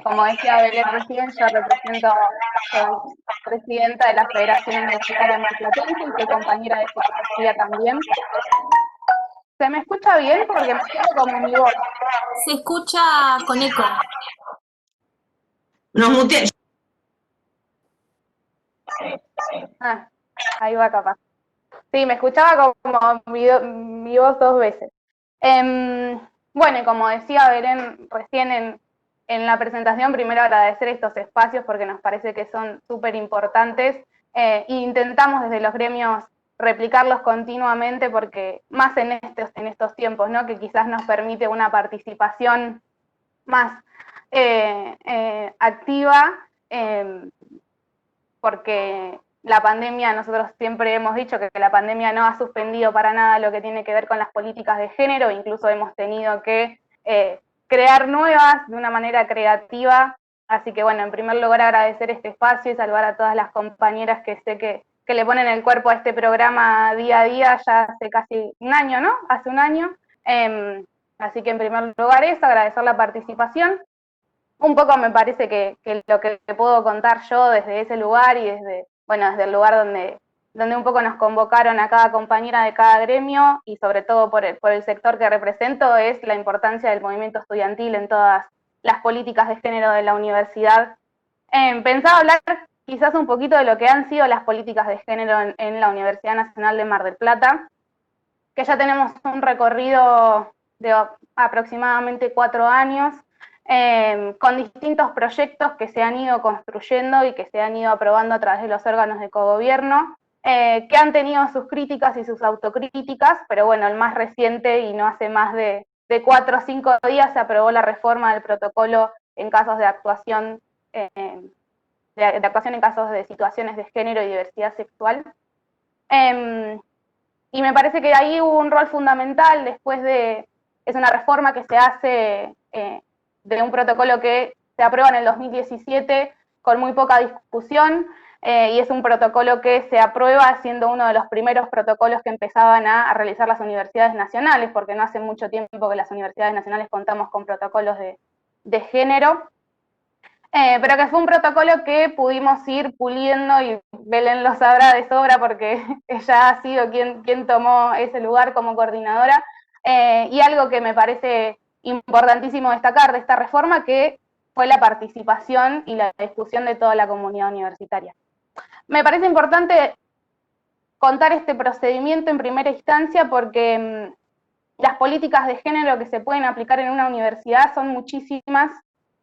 Como decía Belén recién, soy presidenta de la Federación Universitaria Marplatense y soy compañera de fotografía también. ¿Se me escucha bien? Porque me siento como mi voz. Se escucha con eco. Nos mute. Ah, ahí va capaz. Sí, me escuchaba como mi voz dos veces. Bueno, y como decía Belén recién en la presentación, primero agradecer estos espacios porque nos parece que son súper importantes e intentamos desde los gremios replicarlos continuamente porque más en estos tiempos, ¿no? Que quizás nos permite una participación más activa, porque la pandemia, nosotros siempre hemos dicho que la pandemia no ha suspendido para nada lo que tiene que ver con las políticas de género, incluso hemos tenido que crear nuevas de una manera creativa. Así que bueno, en primer lugar agradecer este espacio y saludar a todas las compañeras que sé que le ponen el cuerpo a este programa día a día, ya hace casi un año, ¿no? Hace un año. Así que en primer lugar eso, agradecer la participación. Un poco me parece que lo que puedo contar yo desde ese lugar y desde el lugar donde un poco nos convocaron a cada compañera de cada gremio y sobre todo por el sector que represento es la importancia del movimiento estudiantil en todas las políticas de género de la universidad. Pensaba hablar quizás un poquito de lo que han sido las políticas de género en la Universidad Nacional de Mar del Plata, que ya tenemos un recorrido de aproximadamente 4 años, con distintos proyectos que se han ido construyendo y que se han ido aprobando a través de los órganos de cogobierno, que han tenido sus críticas y sus autocríticas, pero bueno, el más reciente y no hace más de 4 o 5 días se aprobó la reforma del protocolo en casos de actuación, de actuación en casos de situaciones de género y diversidad sexual. Y me parece que ahí hubo un rol fundamental es una reforma que se hace de un protocolo que se aprueba en el 2017 con muy poca discusión, y es un protocolo que se aprueba siendo uno de los primeros protocolos que empezaban a realizar las universidades nacionales, porque no hace mucho tiempo que las universidades nacionales contamos con protocolos de género. Pero que fue un protocolo que pudimos ir puliendo y Belén lo sabrá de sobra porque ella ha sido quien tomó ese lugar como coordinadora, y algo que me parece importantísimo destacar de esta reforma que fue la participación y la discusión de toda la comunidad universitaria. Me parece importante contar este procedimiento en primera instancia porque las políticas de género que se pueden aplicar en una universidad son muchísimas,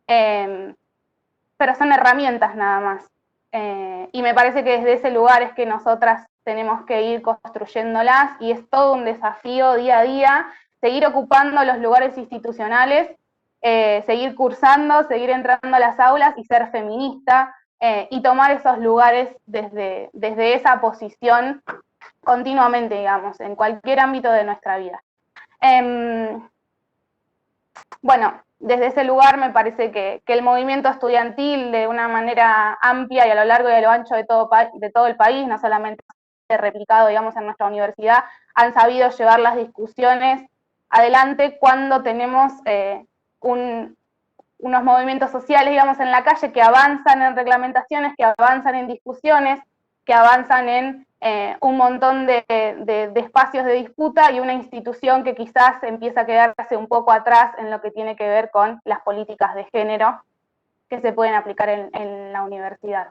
pero son herramientas nada más. Y me parece que desde ese lugar es que nosotras tenemos que ir construyéndolas y es todo un desafío día a día, seguir ocupando los lugares institucionales, seguir cursando, seguir entrando a las aulas y ser feminista, y tomar esos lugares desde esa posición continuamente, digamos, en cualquier ámbito de nuestra vida. Bueno, desde ese lugar me parece que el movimiento estudiantil de una manera amplia y a lo largo y a lo ancho de todo el país, no solamente replicado, digamos, en nuestra universidad, han sabido llevar las discusiones adelante cuando tenemos unos movimientos sociales, digamos, en la calle que avanzan en reglamentaciones, que avanzan en discusiones, que avanzan en un montón de espacios de disputa y una institución que quizás empieza a quedarse un poco atrás en lo que tiene que ver con las políticas de género que se pueden aplicar en la universidad.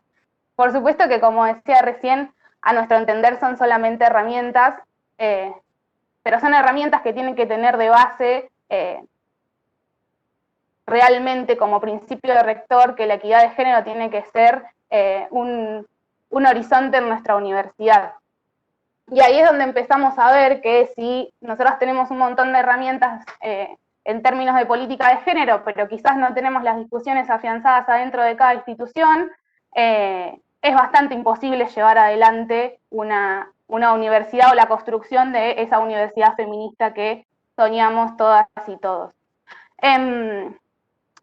Por supuesto que, como decía recién, a nuestro entender son solamente herramientas, pero son herramientas que tienen que tener de base realmente como principio de rector que la equidad de género tiene que ser un horizonte en nuestra universidad. Y ahí es donde empezamos a ver que si nosotros tenemos un montón de herramientas en términos de política de género, pero quizás no tenemos las discusiones afianzadas adentro de cada institución, es bastante imposible llevar adelante una universidad o la construcción de esa universidad feminista que soñamos todas y todos.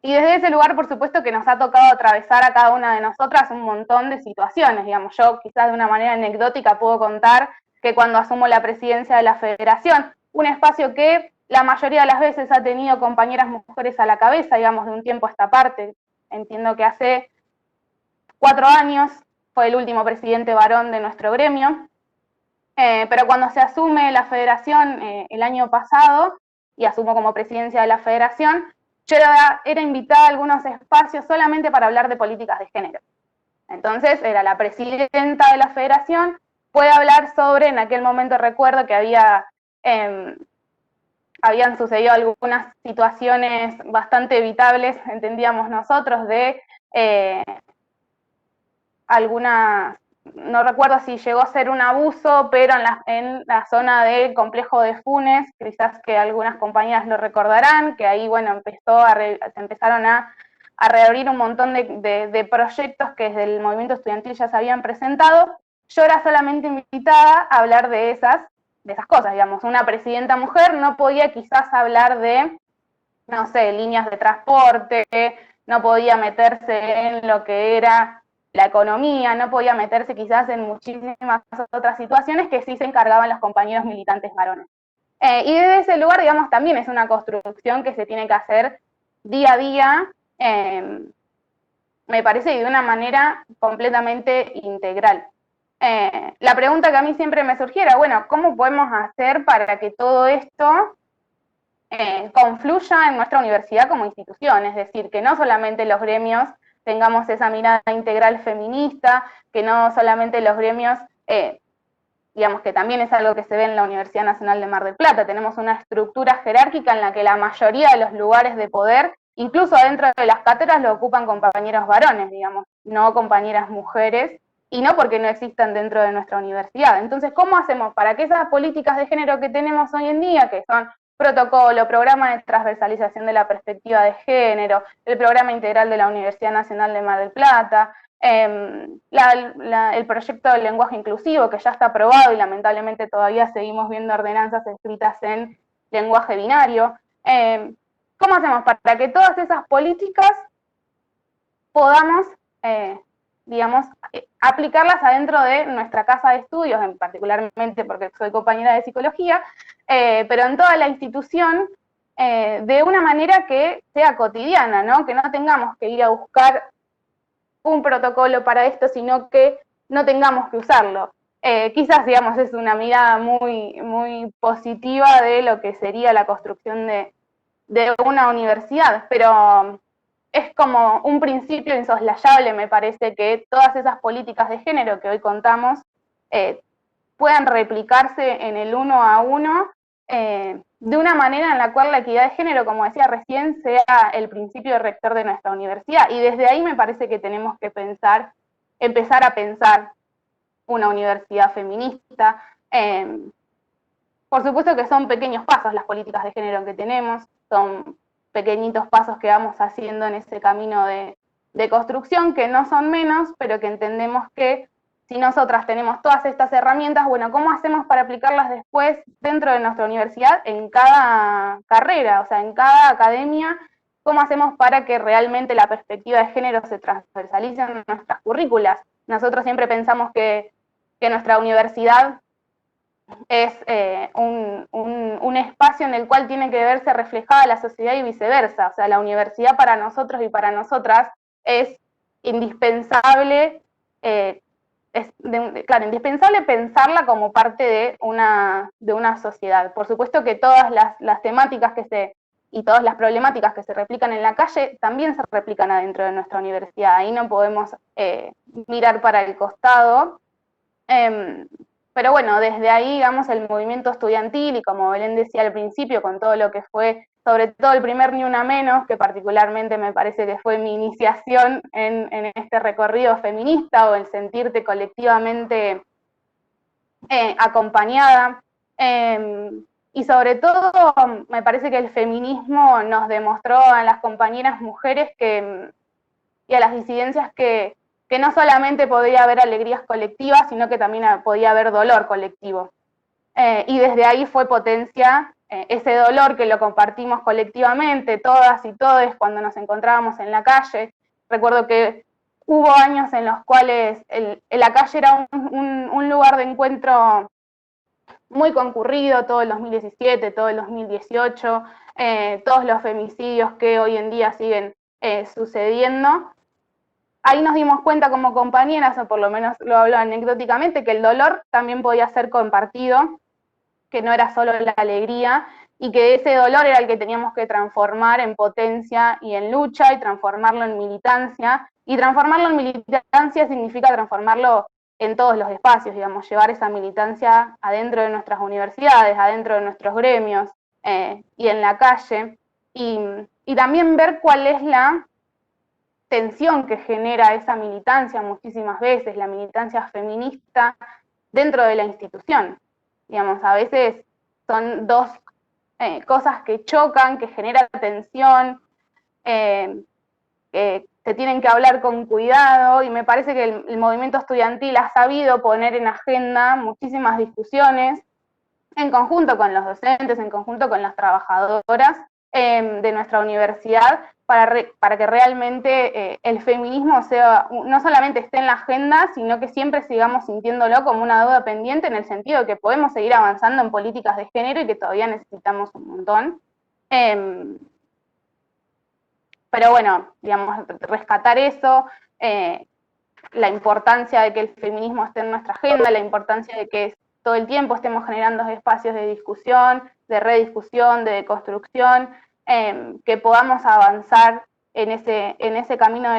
Y desde ese lugar, por supuesto, que nos ha tocado atravesar a cada una de nosotras un montón de situaciones. Digamos, yo quizás de una manera anecdótica puedo contar que cuando asumo la presidencia de la federación, un espacio que la mayoría de las veces ha tenido compañeras mujeres a la cabeza, digamos, de un tiempo a esta parte, entiendo que hace 4 años, fue el último presidente varón de nuestro gremio, pero cuando se asume la federación el año pasado, y asumo como presidencia de la federación, yo era invitada a algunos espacios solamente para hablar de políticas de género. Entonces, era la presidenta de la federación, puede hablar sobre, en aquel momento recuerdo que habían sucedido algunas situaciones bastante evitables, entendíamos nosotros, de algunas, no recuerdo si llegó a ser un abuso, pero en la zona del complejo de Funes, quizás que algunas compañeras lo recordarán, que ahí, bueno, se empezaron a reabrir un montón de proyectos que desde el movimiento estudiantil ya se habían presentado. Yo era solamente invitada a hablar de esas cosas, digamos. Una presidenta mujer no podía quizás hablar de, no sé, líneas de transporte, no podía meterse en lo que era la economía, no podía meterse quizás en muchísimas otras situaciones que sí se encargaban los compañeros militantes varones. Y desde ese lugar, digamos, también es una construcción que se tiene que hacer día a día, me parece, y de una manera completamente integral. La pregunta que a mí siempre me surgiera, bueno, ¿cómo podemos hacer para que todo esto confluya en nuestra universidad como institución? Es decir, que no solamente los gremios tengamos esa mirada integral feminista, que no solamente los gremios, digamos que también es algo que se ve en la Universidad Nacional de Mar del Plata, tenemos una estructura jerárquica en la que la mayoría de los lugares de poder, incluso dentro de las cátedras, lo ocupan compañeros varones, digamos, no compañeras mujeres, y no porque no existan dentro de nuestra universidad. Entonces, ¿cómo hacemos para que esas políticas de género que tenemos hoy en día, que son protocolo, programa de transversalización de la perspectiva de género, el programa integral de la Universidad Nacional de Mar del Plata, el proyecto del lenguaje inclusivo, que ya está aprobado y lamentablemente todavía seguimos viendo ordenanzas escritas en lenguaje binario? ¿Cómo hacemos para que todas esas políticas podamos, digamos, aplicarlas adentro de nuestra casa de estudios, particularmente porque soy compañera de psicología, pero en toda la institución, de una manera que sea cotidiana, ¿no? Que no tengamos que ir a buscar un protocolo para esto, sino que no tengamos que usarlo. Quizás, digamos, es una mirada muy, muy positiva de lo que sería la construcción de una universidad, pero es como un principio insoslayable, me parece, que todas esas políticas de género que hoy contamos puedan replicarse en el uno a uno de una manera en la cual la equidad de género, como decía recién, sea el principio rector de nuestra universidad. Y desde ahí me parece que tenemos que empezar a pensar una universidad feminista. Por supuesto que son pequeños pasos las políticas de género que tenemos, son pequeñitos pasos que vamos haciendo en ese camino de construcción, que no son menos, pero que entendemos que si nosotras tenemos todas estas herramientas, bueno, ¿cómo hacemos para aplicarlas después dentro de nuestra universidad en cada carrera, o sea, en cada academia? ¿Cómo hacemos para que realmente la perspectiva de género se transversalice en nuestras currículas? Nosotros siempre pensamos que nuestra universidad es un espacio en el cual tiene que verse reflejada la sociedad y viceversa. O sea, la universidad para nosotros y para nosotras es indispensable, indispensable pensarla como parte de una sociedad. Por supuesto que todas las temáticas y todas las problemáticas que se replican en la calle también se replican adentro de nuestra universidad. Ahí no podemos mirar para el costado. Pero bueno, desde ahí, digamos, el movimiento estudiantil, y como Belén decía al principio, con todo lo que fue, sobre todo el primer Ni Una Menos, que particularmente me parece que fue mi iniciación en este recorrido feminista, o el sentirte colectivamente acompañada. Y sobre todo, me parece que el feminismo nos demostró a las compañeras mujeres y a las disidencias que no solamente podía haber alegrías colectivas, sino que también podía haber dolor colectivo. Y desde ahí fue potencia ese dolor que lo compartimos colectivamente, todas y todes, cuando nos encontrábamos en la calle. Recuerdo que hubo años en los cuales la calle era un lugar de encuentro muy concurrido, todo el 2017, todo el 2018, todos los femicidios que hoy en día siguen sucediendo, ahí nos dimos cuenta como compañeras, o por lo menos lo hablo anecdóticamente, que el dolor también podía ser compartido, que no era solo la alegría, y que ese dolor era el que teníamos que transformar en potencia y en lucha, y transformarlo en militancia. Y transformarlo en militancia significa transformarlo en todos los espacios, digamos, llevar esa militancia adentro de nuestras universidades, adentro de nuestros gremios, y en la calle. Y también ver cuál es la tensión que genera esa militancia muchísimas veces, la militancia feminista dentro de la institución. Digamos, a veces son dos cosas que chocan, que generan tensión, se tienen que hablar con cuidado, y me parece que el movimiento estudiantil ha sabido poner en agenda muchísimas discusiones en conjunto con los docentes, en conjunto con las trabajadoras de nuestra universidad, para que realmente el feminismo sea, no solamente esté en la agenda, sino que siempre sigamos sintiéndolo como una deuda pendiente, en el sentido de que podemos seguir avanzando en políticas de género y que todavía necesitamos un montón. Pero bueno, digamos, rescatar eso, la importancia de que el feminismo esté en nuestra agenda, la importancia de que todo el tiempo estemos generando espacios de discusión, de rediscusión, de construcción, que podamos avanzar en ese camino de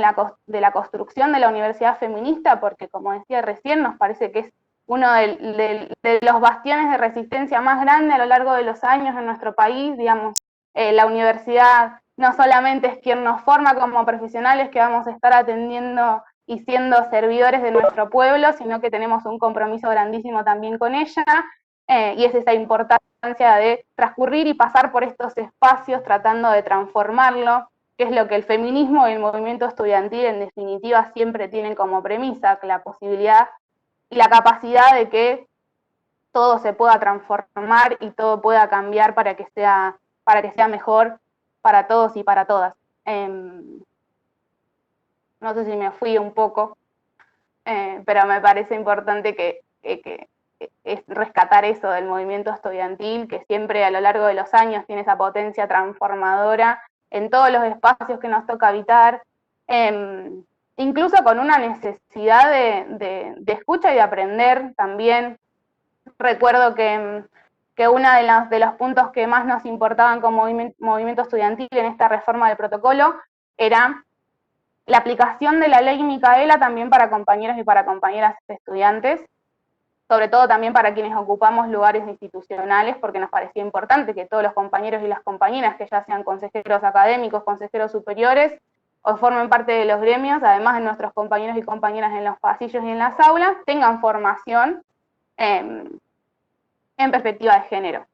la construcción de la universidad feminista, porque como decía recién, nos parece que es uno de los bastiones de resistencia más grandes a lo largo de los años en nuestro país. Digamos, la universidad no solamente es quien nos forma como profesionales que vamos a estar atendiendo y siendo servidores de nuestro pueblo, sino que tenemos un compromiso grandísimo también con ella, y es esa importancia de transcurrir y pasar por estos espacios tratando de transformarlo, que es lo que el feminismo y el movimiento estudiantil en definitiva siempre tienen como premisa, que la posibilidad y la capacidad de que todo se pueda transformar y todo pueda cambiar para que sea mejor para todos y para todas. No sé si me fui un poco, pero me parece importante que es rescatar eso del movimiento estudiantil, que siempre a lo largo de los años tiene esa potencia transformadora en todos los espacios que nos toca habitar, incluso con una necesidad de escucha y de aprender también. Recuerdo que uno de los puntos que más nos importaban como movimiento estudiantil en esta reforma del protocolo era la aplicación de la ley Micaela también para compañeros y para compañeras estudiantes, sobre todo también para quienes ocupamos lugares institucionales, porque nos parecía importante que todos los compañeros y las compañeras, que ya sean consejeros académicos, consejeros superiores, o formen parte de los gremios, además de nuestros compañeros y compañeras en los pasillos y en las aulas, tengan formación en perspectiva de género.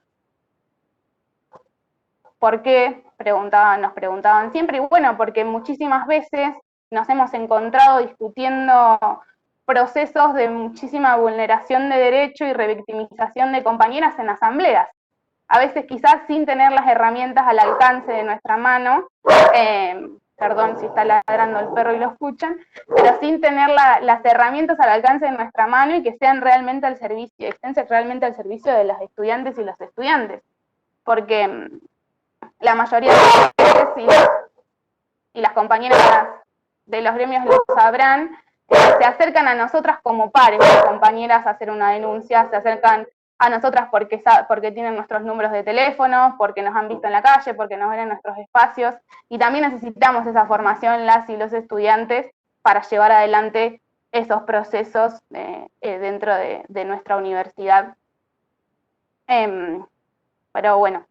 ¿Por qué? Nos preguntaban siempre, y bueno, porque muchísimas veces nos hemos encontrado discutiendo procesos de muchísima vulneración de derecho y revictimización de compañeras en asambleas. A veces quizás sin tener las herramientas al alcance de nuestra mano, perdón si está ladrando el perro y lo escuchan, pero sin tener las herramientas al alcance de nuestra mano y que sean realmente al servicio, estén realmente al servicio de las estudiantes y los estudiantes. Porque la mayoría de las veces, y las compañeras de los gremios lo sabrán, se acercan a nosotras como pares, las compañeras a hacer una denuncia, se acercan a nosotras porque tienen nuestros números de teléfono, porque nos han visto en la calle, porque nos ven en nuestros espacios, y también necesitamos esa formación, las y los estudiantes, para llevar adelante esos procesos dentro de nuestra universidad. Pero bueno,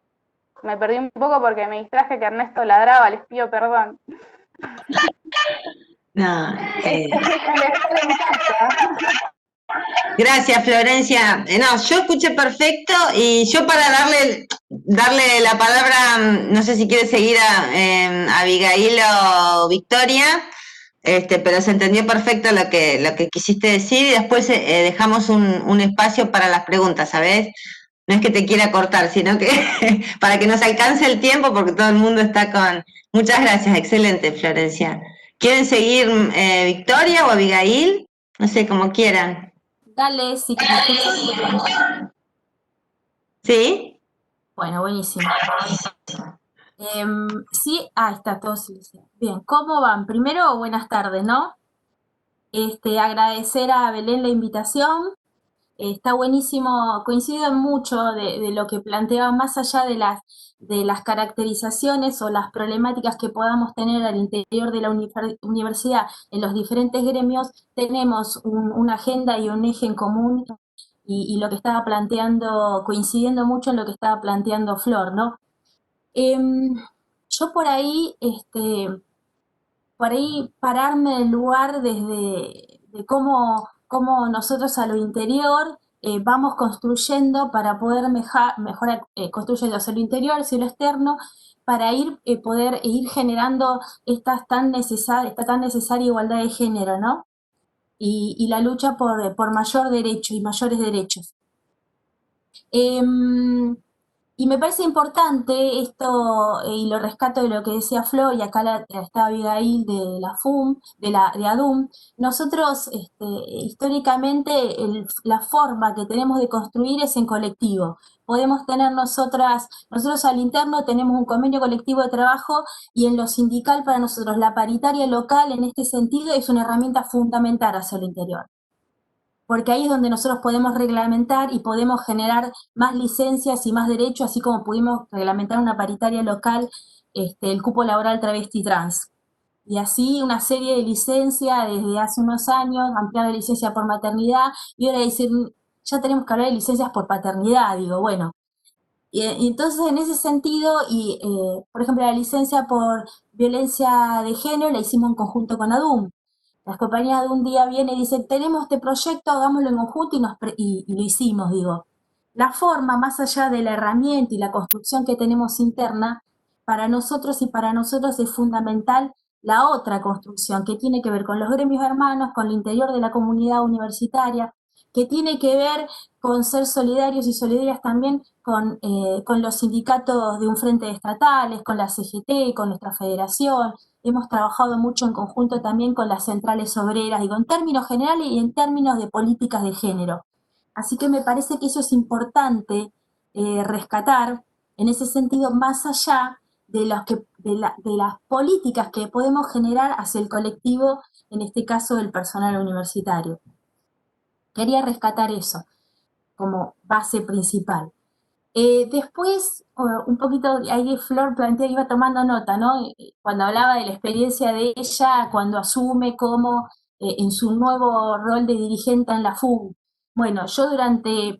me perdí un poco porque me distraje que Ernesto ladraba, les pido perdón. No, gracias, Florencia. No, yo escuché perfecto, y yo para darle la palabra, no sé si quiere seguir a Abigail o Victoria, pero se entendió perfecto lo que quisiste decir, y después dejamos un espacio para las preguntas, ¿sabes? No es que te quiera cortar, sino que para que nos alcance el tiempo, porque todo el mundo está con... Muchas gracias, excelente, Florencia. ¿Quieren seguir Victoria o Abigail? No sé, como quieran. Dale, si me escuchas. ¿Sí? Bueno, buenísimo. Sí, está todo silenciado. Bien, ¿cómo van? Primero, buenas tardes, ¿no? Agradecer a Belén la invitación. Está buenísimo, coincido en mucho de lo que planteaba, más allá de las caracterizaciones o las problemáticas que podamos tener al interior de la universidad en los diferentes gremios, tenemos una agenda y un eje en común y lo que estaba planteando, coincidiendo mucho en lo que estaba planteando Flor, ¿no? Yo por ahí pararme del lugar desde de cómo nosotros a lo interior vamos construyendo para poder mejorar, construyendo hacia lo interior, hacia lo externo, para poder ir generando esta tan necesaria igualdad de género, ¿no? Y la lucha por mayor derecho y mayores derechos. Y me parece importante esto, y lo rescato de lo que decía Flo, y acá está Abigail de la FUM, de ADUM. Nosotros, históricamente, la forma que tenemos de construir es en colectivo. Podemos tener nosotros al interno tenemos un convenio colectivo de trabajo, y en lo sindical para nosotros la paritaria local en este sentido es una herramienta fundamental hacia el interior, porque ahí es donde nosotros podemos reglamentar y podemos generar más licencias y más derechos, así como pudimos reglamentar una paritaria local, el cupo laboral travesti trans. Y así una serie de licencias desde hace unos años, ampliar la licencia por maternidad, y ahora decir, ya tenemos que hablar de licencias por paternidad, digo, bueno. Y entonces, en ese sentido, por ejemplo, la licencia por violencia de género la hicimos en conjunto con ADUM. Las compañías de un día vienen y dicen, tenemos este proyecto, hagámoslo en conjunto, y lo hicimos, digo. La forma, más allá de la herramienta y la construcción que tenemos interna, para nosotros y para nosotros es fundamental la otra construcción, que tiene que ver con los gremios hermanos, con el interior de la comunidad universitaria, que tiene que ver con ser solidarios y solidarias también con los sindicatos de un frente estatales, con la CGT, con nuestra federación. Hemos trabajado mucho en conjunto también con las centrales obreras, digo, en términos generales y en términos de políticas de género. Así que me parece que eso es importante rescatar, en ese sentido, más allá de las políticas que podemos generar hacia el colectivo, en este caso del personal universitario. Quería rescatar eso como base principal. Después, un poquito, ahí Flor plantea, iba tomando nota, ¿no? Cuando hablaba de la experiencia de ella, cuando asume como en su nuevo rol de dirigente en la FUM. Bueno, yo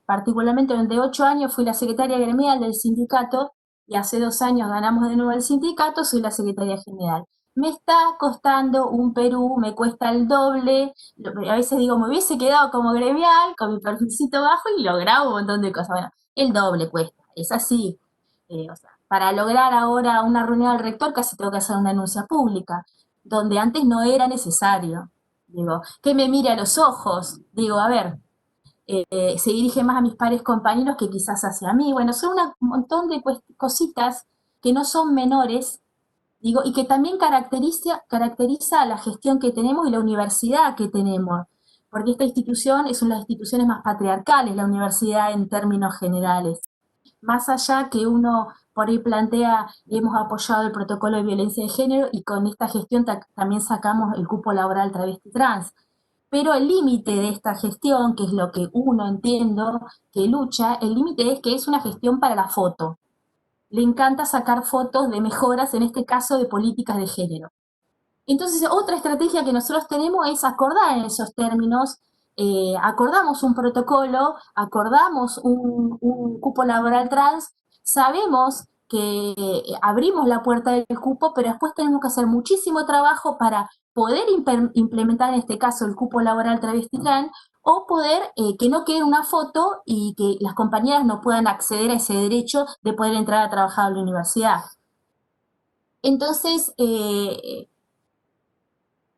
particularmente durante 8 años, fui la secretaria gremial del sindicato, y hace 2 años ganamos de nuevo el sindicato, soy la secretaria general. Me está costando un Perú, me cuesta el doble, a veces digo, me hubiese quedado como gremial, con mi perfilcito bajo, y lograba un montón de cosas. Bueno, el doble cuesta, es así. O sea, para lograr ahora una reunión al rector casi tengo que hacer una denuncia pública, donde antes no era necesario. Digo, que me mire a los ojos, digo, a ver, se dirige más a mis pares compañeros que quizás hacia mí. Bueno, son un montón de cositas que no son menores, digo, y que también caracteriza la gestión que tenemos y la universidad que tenemos, porque esta institución es una de las instituciones más patriarcales, la universidad en términos generales. Más allá que uno por ahí plantea, hemos apoyado el protocolo de violencia de género, y con esta gestión también sacamos el cupo laboral travesti trans. Pero el límite de esta gestión, que es lo que uno entiendo que lucha, el límite es que es una gestión para la foto. Le encanta sacar fotos de mejoras, en este caso de políticas de género. Entonces, otra estrategia que nosotros tenemos es acordar en esos términos, acordamos un protocolo, acordamos un cupo laboral trans, sabemos que abrimos la puerta del cupo, pero después tenemos que hacer muchísimo trabajo para poder implementar en este caso el cupo laboral travesti trans, o poder que no quede una foto y que las compañeras no puedan acceder a ese derecho de poder entrar a trabajar a la universidad. Entonces,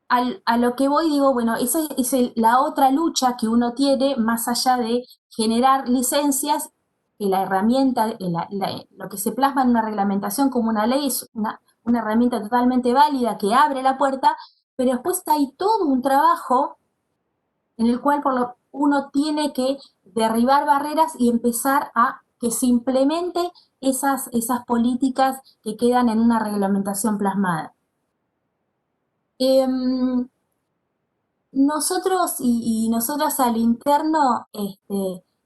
a lo que voy, digo, bueno, esa es la otra lucha que uno tiene, más allá de generar licencias, que la herramienta, lo que se plasma en una reglamentación como una ley es una herramienta totalmente válida que abre la puerta, pero después hay todo un trabajo en el cual uno tiene que derribar barreras y empezar a que se implemente esas políticas que quedan en una reglamentación plasmada. Nosotros y nosotras al interno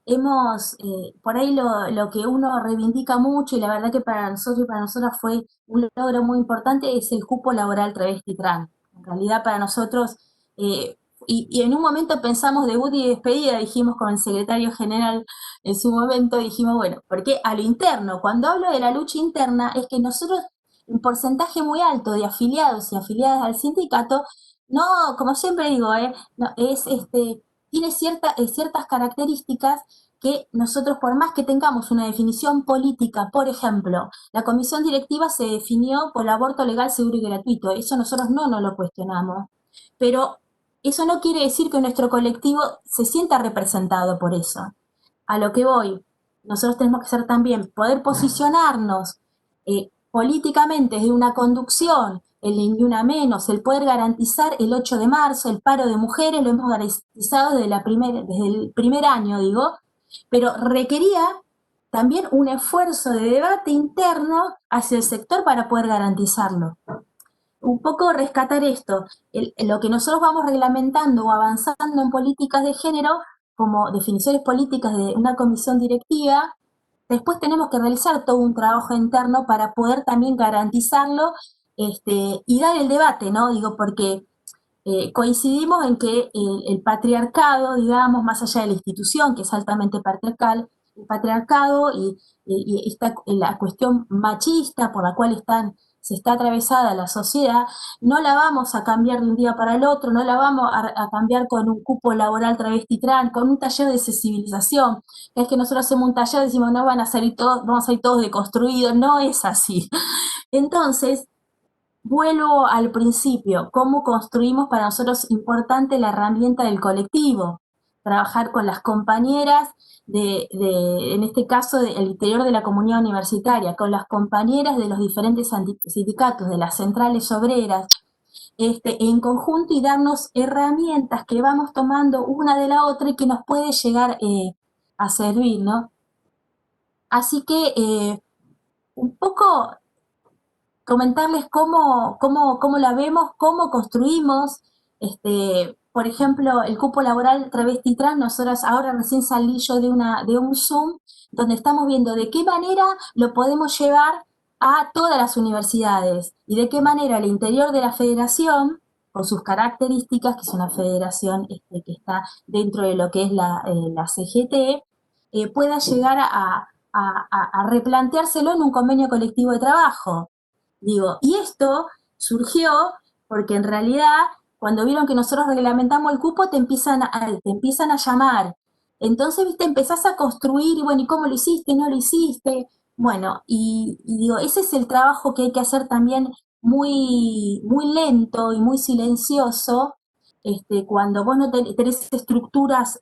hemos, por ahí lo que uno reivindica mucho, y la verdad que para nosotros y para nosotras fue un logro muy importante, es el cupo laboral travesti trans. En realidad para nosotros, y en un momento pensamos debut y despedida, dijimos con el secretario general en su momento, dijimos, bueno, porque a lo interno, cuando hablo de la lucha interna, es que nosotros, un porcentaje muy alto de afiliados y afiliadas al sindicato, no, como siempre digo, no, tiene ciertas características que nosotros, por más que tengamos una definición política, por ejemplo, la comisión directiva se definió por el aborto legal, seguro y gratuito, eso nosotros no nos lo cuestionamos, pero eso no quiere decir que nuestro colectivo se sienta representado por eso. A lo que voy, nosotros tenemos que ser también, poder posicionarnos políticamente desde una conducción, el ni una menos, el poder garantizar el 8 de marzo, el paro de mujeres, lo hemos garantizado desde el primer año, digo, pero requería también un esfuerzo de debate interno hacia el sector para poder garantizarlo. Un poco rescatar esto, lo que nosotros vamos reglamentando o avanzando en políticas de género, como definiciones políticas de una comisión directiva, después tenemos que realizar todo un trabajo interno para poder también garantizarlo y dar el debate, ¿no? Digo, porque coincidimos en que el patriarcado, digamos, más allá de la institución, que es altamente patriarcal, el patriarcado y la cuestión machista por la cual se está atravesada la sociedad, no la vamos a cambiar de un día para el otro, no la vamos a cambiar con un cupo laboral travesti trans, con un taller de sensibilización. Es que nosotros hacemos un taller y decimos, no van a salir todos, vamos a salir todos deconstruidos, no es así. Entonces, vuelvo al principio, cómo construimos para nosotros importante la herramienta del colectivo, trabajar con las compañeras en este caso, del interior de la comunidad universitaria, con las compañeras de los diferentes sindicatos, de las centrales obreras, en conjunto y darnos herramientas que vamos tomando una de la otra y que nos puede llegar a servir, ¿no? Así que un poco comentarles cómo la vemos, cómo construimos, por ejemplo, el cupo laboral travesti trans. Nosotros ahora recién salí yo de un Zoom donde estamos viendo de qué manera lo podemos llevar a todas las universidades y de qué manera el interior de la federación, con sus características, que es una federación que está dentro de lo que es la CGT, pueda llegar a replanteárselo en un convenio colectivo de trabajo. Digo, y esto surgió porque en realidad cuando vieron que nosotros reglamentamos el cupo te empiezan a llamar. Entonces, viste, empezás a construir y bueno, ¿y cómo lo hiciste? ¿No lo hiciste? Bueno, y digo, ese es el trabajo que hay que hacer también muy, muy lento y muy silencioso, cuando vos no tenés estructuras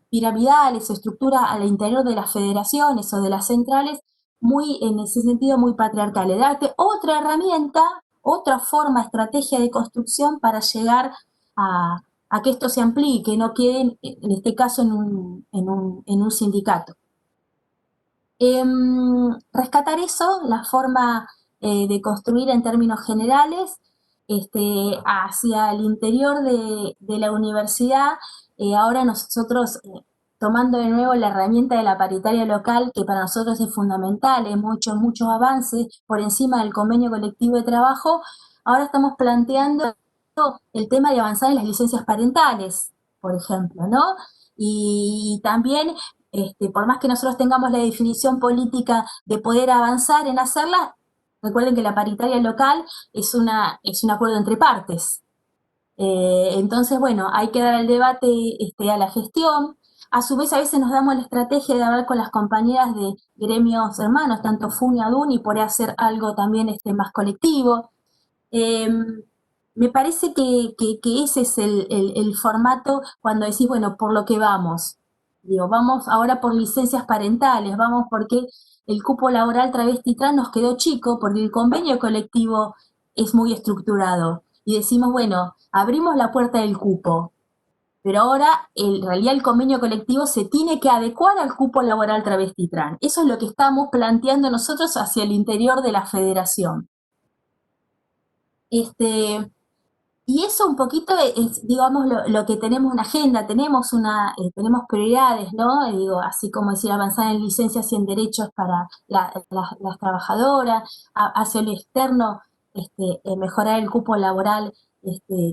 piramidales, estructuras al interior de las federaciones o de las centrales, muy, en ese sentido, muy patriarcales. Darte otra herramienta, otra forma, estrategia de construcción para llegar a que esto se amplíe, que no quede, en este caso, en un sindicato. Rescatar eso, la forma de construir en términos generales, hacia el interior de la universidad. Ahora nosotros, tomando de nuevo la herramienta de la paritaria local, que para nosotros es fundamental, es muchos avances por encima del convenio colectivo de trabajo, ahora estamos planteando el tema de avanzar en las licencias parentales, por ejemplo, ¿no? Y también, por más que nosotros tengamos la definición política de poder avanzar en hacerla, recuerden que la paritaria local es un acuerdo entre partes. Entonces, bueno, hay que dar el debate a la gestión. A su vez, a veces nos damos la estrategia de hablar con las compañeras de gremios hermanos, tanto FUN y ADUN, y por hacer algo también más colectivo. Me parece que ese es el formato cuando decís, bueno, por lo que vamos. Digo, vamos ahora por licencias parentales, vamos porque el cupo laboral travesti trans nos quedó chico, porque el convenio colectivo es muy estructurado. Y decimos, bueno, abrimos la puerta del cupo. pero ahora en realidad el convenio colectivo se tiene que adecuar al cupo laboral travesti trans. Eso es lo que estamos planteando nosotros hacia el interior de la federación. Y eso un poquito es, digamos, lo que tenemos en agenda, tenemos prioridades, ¿no? Digo, así como decir, avanzar en licencias y en derechos para las trabajadoras, hacia el externo, mejorar el cupo laboral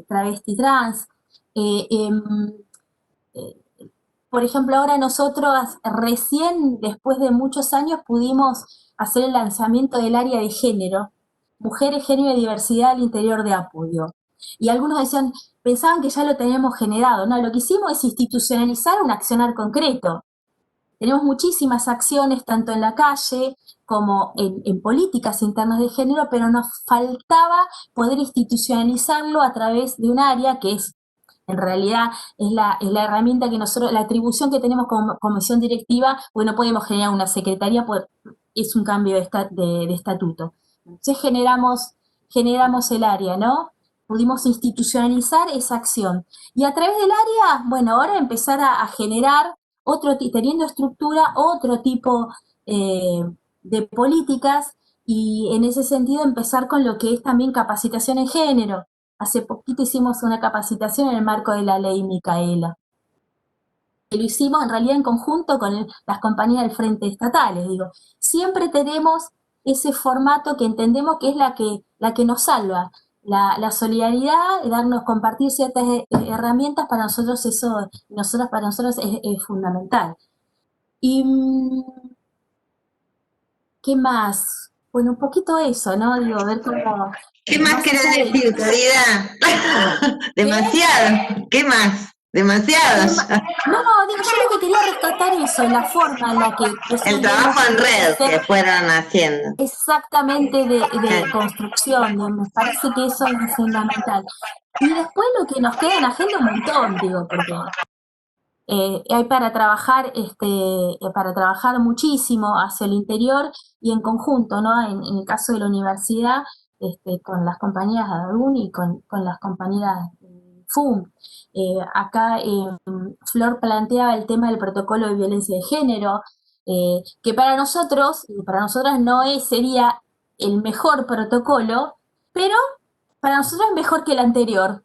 travesti trans. Por ejemplo, ahora nosotros recién, después de muchos años, pudimos hacer el lanzamiento del área de género, mujeres, género y diversidad al interior de Apoyo. Y algunos decían, pensaban que ya lo teníamos generado. No, lo que hicimos es institucionalizar un accionar concreto. Tenemos muchísimas acciones, tanto en la calle como en políticas internas de género, pero nos faltaba poder institucionalizarlo a través de un área que es, en realidad, es la herramienta que nosotros, la atribución que tenemos como comisión directiva, pues no podemos generar una secretaría, es un cambio de estatuto. Entonces generamos el área, ¿no? Pudimos institucionalizar esa acción. Y a través del área, bueno, ahora empezar a generar, teniendo estructura, otro tipo de políticas, y en ese sentido empezar con lo que es también capacitación en género. Hace poquito hicimos una capacitación en el marco de la ley Micaela. Lo hicimos en realidad en conjunto con las compañías del Frente Estatales, digo. Siempre tenemos ese formato que entendemos que es la que nos salva. La solidaridad, compartir ciertas herramientas, para nosotros es fundamental. Y ¿qué más? Bueno, un poquito eso, ¿no? Digo, ver cómo... ¿Qué más querés decir, querida? Demasiado. ¿Qué más? Demasiado. No, digo, yo lo que quería rescatar eso, la forma en la que... El trabajo en red que fueron haciendo. Exactamente, de construcción, me parece que eso es fundamental. Y después lo que nos queda en agenda un montón, digo, porque hay para trabajar muchísimo hacia el interior y en conjunto, ¿no? En el caso de la universidad, con las compañías ADUN y con las compañías FUM. Acá Flor planteaba el tema del protocolo de violencia de género, que para nosotros y para nosotras no sería el mejor protocolo, pero para nosotros es mejor que el anterior.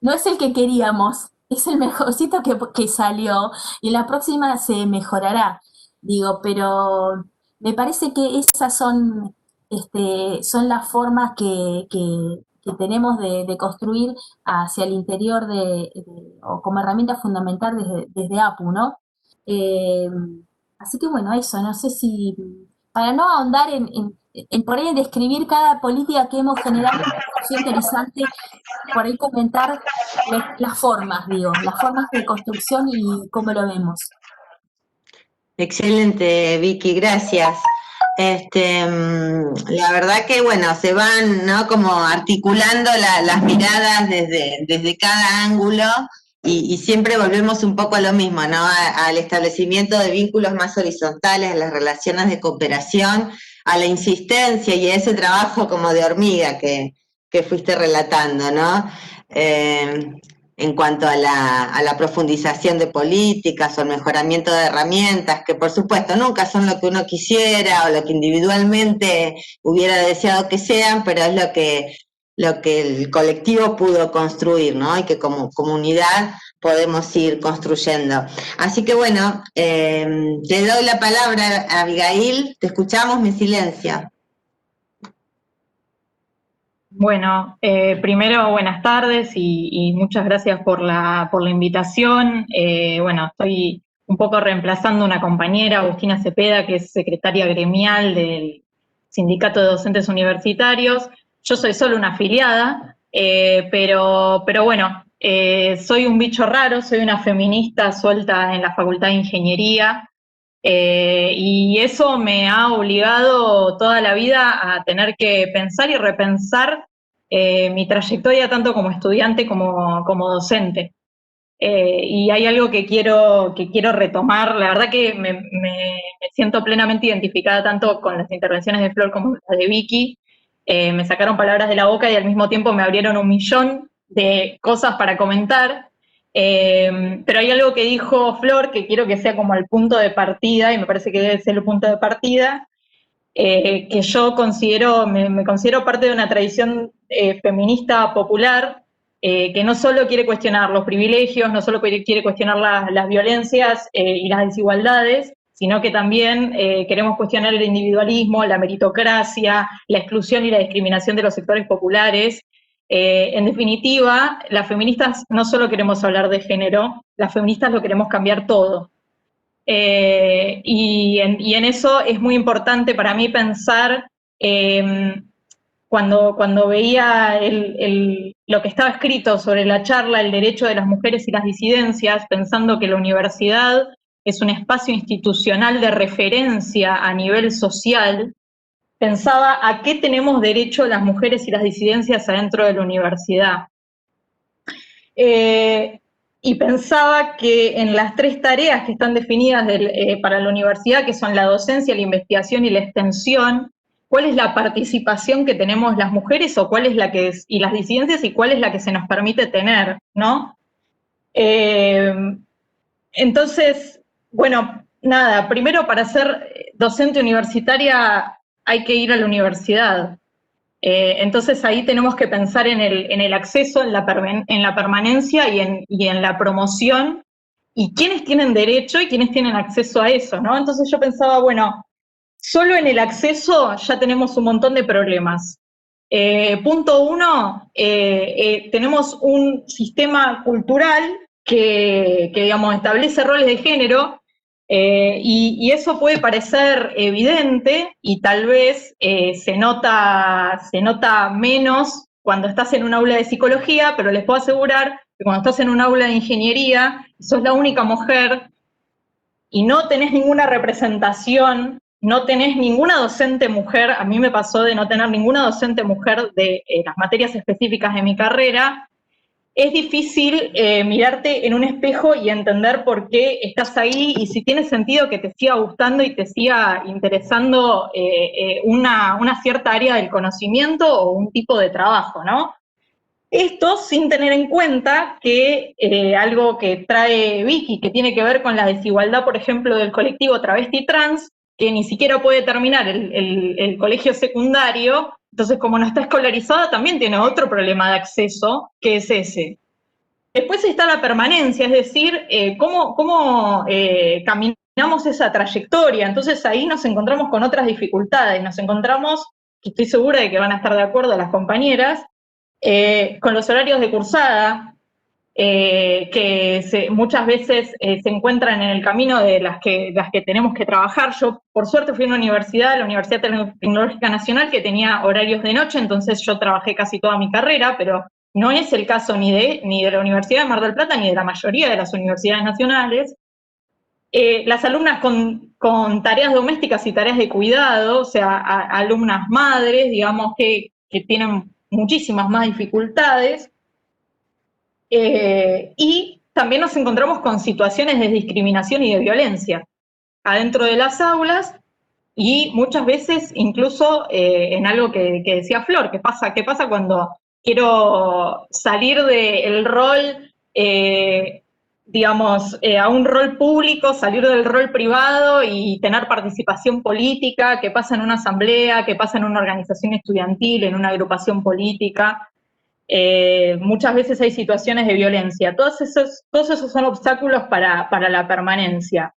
No es el que queríamos, es el mejorcito que salió, y la próxima se mejorará. Digo, pero me parece que esas son las formas que tenemos de construir hacia el interior o como herramienta fundamental desde APU, ¿no? Así que bueno, eso, no sé si, para no ahondar por ahí describir cada política que hemos generado, es interesante por ahí comentar las formas de construcción y cómo lo vemos. Excelente, Vicky, gracias. La verdad que, bueno, se van, ¿no?, como articulando las miradas desde cada ángulo, y siempre volvemos un poco a lo mismo, ¿no?, al establecimiento de vínculos más horizontales, a las relaciones de cooperación, a la insistencia y a ese trabajo como de hormiga que fuiste relatando, ¿no? En cuanto a la profundización de políticas o el mejoramiento de herramientas, que por supuesto nunca son lo que uno quisiera o lo que individualmente hubiera deseado que sean, pero es lo que el colectivo pudo construir, ¿no? Y que como comunidad podemos ir construyendo. Así que bueno, te doy la palabra, Abigail, te escuchamos, mi silencio. Bueno, primero buenas tardes y muchas gracias por la invitación. Bueno, estoy un poco reemplazando a una compañera, Agustina Cepeda, que es secretaria gremial del Sindicato de Docentes Universitarios. Yo soy solo una afiliada, pero bueno, soy un bicho raro, soy una feminista suelta en la Facultad de Ingeniería. Y eso me ha obligado toda la vida a tener que pensar y repensar mi trayectoria tanto como estudiante como docente. Y hay algo que quiero retomar. La verdad que me siento plenamente identificada tanto con las intervenciones de Flor como las de Vicky. Me sacaron palabras de la boca y al mismo tiempo me abrieron un millón de cosas para comentar. Pero hay algo que dijo Flor que quiero que sea como el punto de partida, y me parece que debe ser el punto de partida, que yo me considero parte de una tradición feminista popular, que no solo quiere cuestionar los privilegios, no solo quiere cuestionar las violencias y las desigualdades, sino que también queremos cuestionar el individualismo, la meritocracia, la exclusión y la discriminación de los sectores populares. En definitiva, las feministas no solo queremos hablar de género, las feministas lo queremos cambiar todo. Y en eso es muy importante para mí pensar, cuando veía lo que estaba escrito sobre la charla, el derecho de las mujeres y las disidencias, pensando que la universidad es un espacio institucional de referencia a nivel social, pensaba a qué tenemos derecho las mujeres y las disidencias adentro de la universidad. Y pensaba que en las 3 tareas que están definidas para la universidad, que son la docencia, la investigación y la extensión, ¿cuál es la participación que tenemos las mujeres o cuál es la que y las disidencias y cuál es la que se nos permite tener, ¿no? Entonces, bueno, nada, primero para ser docente universitaria hay que ir a la universidad. Entonces ahí tenemos que pensar en el acceso, en la permanencia y en la promoción, y quiénes tienen derecho y quiénes tienen acceso a eso, ¿no? Entonces yo pensaba, bueno, solo en el acceso ya tenemos un montón de problemas. Punto 1, tenemos un sistema cultural que digamos, establece roles de género, y eso puede parecer evidente y tal vez se nota menos cuando estás en un aula de psicología, pero les puedo asegurar que cuando estás en un aula de ingeniería, sos la única mujer y no tenés ninguna representación, no tenés ninguna docente mujer. A mí me pasó de no tener ninguna docente mujer de las materias específicas de mi carrera. Es difícil mirarte en un espejo y entender por qué estás ahí y si tiene sentido que te siga gustando y te siga interesando una cierta área del conocimiento o un tipo de trabajo, ¿no? Esto sin tener en cuenta que algo que trae Vicky, que tiene que ver con la desigualdad, por ejemplo, del colectivo travesti trans, que ni siquiera puede terminar el colegio secundario. Entonces, como no está escolarizada, también tiene otro problema de acceso, que es ese. Después está la permanencia, es decir, cómo caminamos esa trayectoria. Entonces ahí nos encontramos con otras dificultades, nos encontramos, que estoy segura de que van a estar de acuerdo las compañeras, con los horarios de cursada, que muchas veces se encuentran en el camino de las que tenemos que trabajar. Yo, por suerte, fui a una universidad, la Universidad Tecnológica Nacional, que tenía horarios de noche, entonces yo trabajé casi toda mi carrera, pero no es el caso ni de la Universidad de Mar del Plata ni de la mayoría de las universidades nacionales. Las alumnas con tareas domésticas y tareas de cuidado, o sea, alumnas madres, digamos, que tienen muchísimas más dificultades. Y también nos encontramos con situaciones de discriminación y de violencia adentro de las aulas, y muchas veces incluso en algo que decía Flor, ¿qué pasa cuando quiero salir del rol, digamos, a un rol público, salir del rol privado y tener participación política? ¿Qué pasa en una asamblea? ¿Qué pasa en una organización estudiantil, en una agrupación política? Muchas veces hay situaciones de violencia. Todos esos son obstáculos para la permanencia.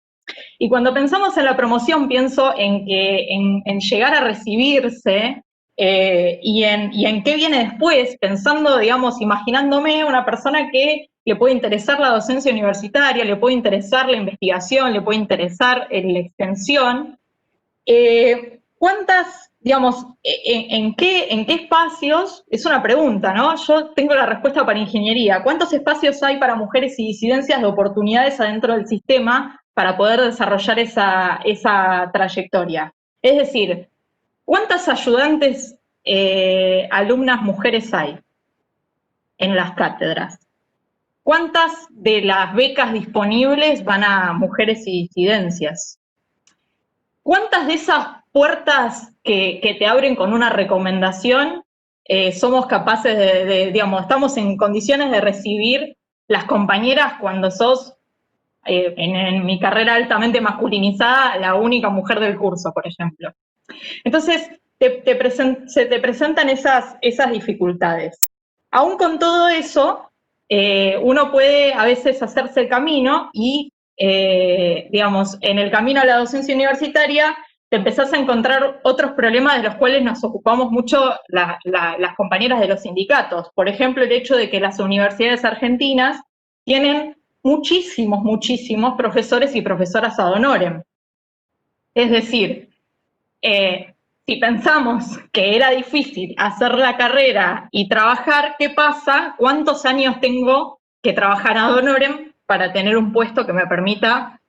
Y cuando pensamos en la promoción, pienso en llegar a recibirse y en qué viene después, pensando, digamos, imaginándome una persona que le puede interesar la docencia universitaria, le puede interesar la investigación, le puede interesar la extensión. ¿Cuántas, digamos, en qué espacios? Es una pregunta, ¿no? Yo tengo la respuesta para ingeniería. ¿Cuántos espacios hay para mujeres y disidencias de oportunidades adentro del sistema para poder desarrollar esa trayectoria? Es decir, ¿cuántas ayudantes alumnas mujeres hay en las cátedras? ¿Cuántas de las becas disponibles van a mujeres y disidencias? ¿Cuántas de esas puertas que te abren con una recomendación somos capaces digamos, estamos en condiciones de recibir las compañeras cuando sos, en mi carrera altamente masculinizada, la única mujer del curso, por ejemplo. Entonces, se te presentan esas dificultades. Aún con todo eso, uno puede a veces hacerse el camino y, digamos, en el camino a la docencia universitaria, te empezás a encontrar otros problemas de los cuales nos ocupamos mucho las compañeras de los sindicatos. Por ejemplo, el hecho de que las universidades argentinas tienen muchísimos profesores y profesoras ad honorem. Es decir, si pensamos que era difícil hacer la carrera y trabajar, ¿qué pasa? ¿Cuántos años tengo que trabajar ad honorem para tener un puesto que me permita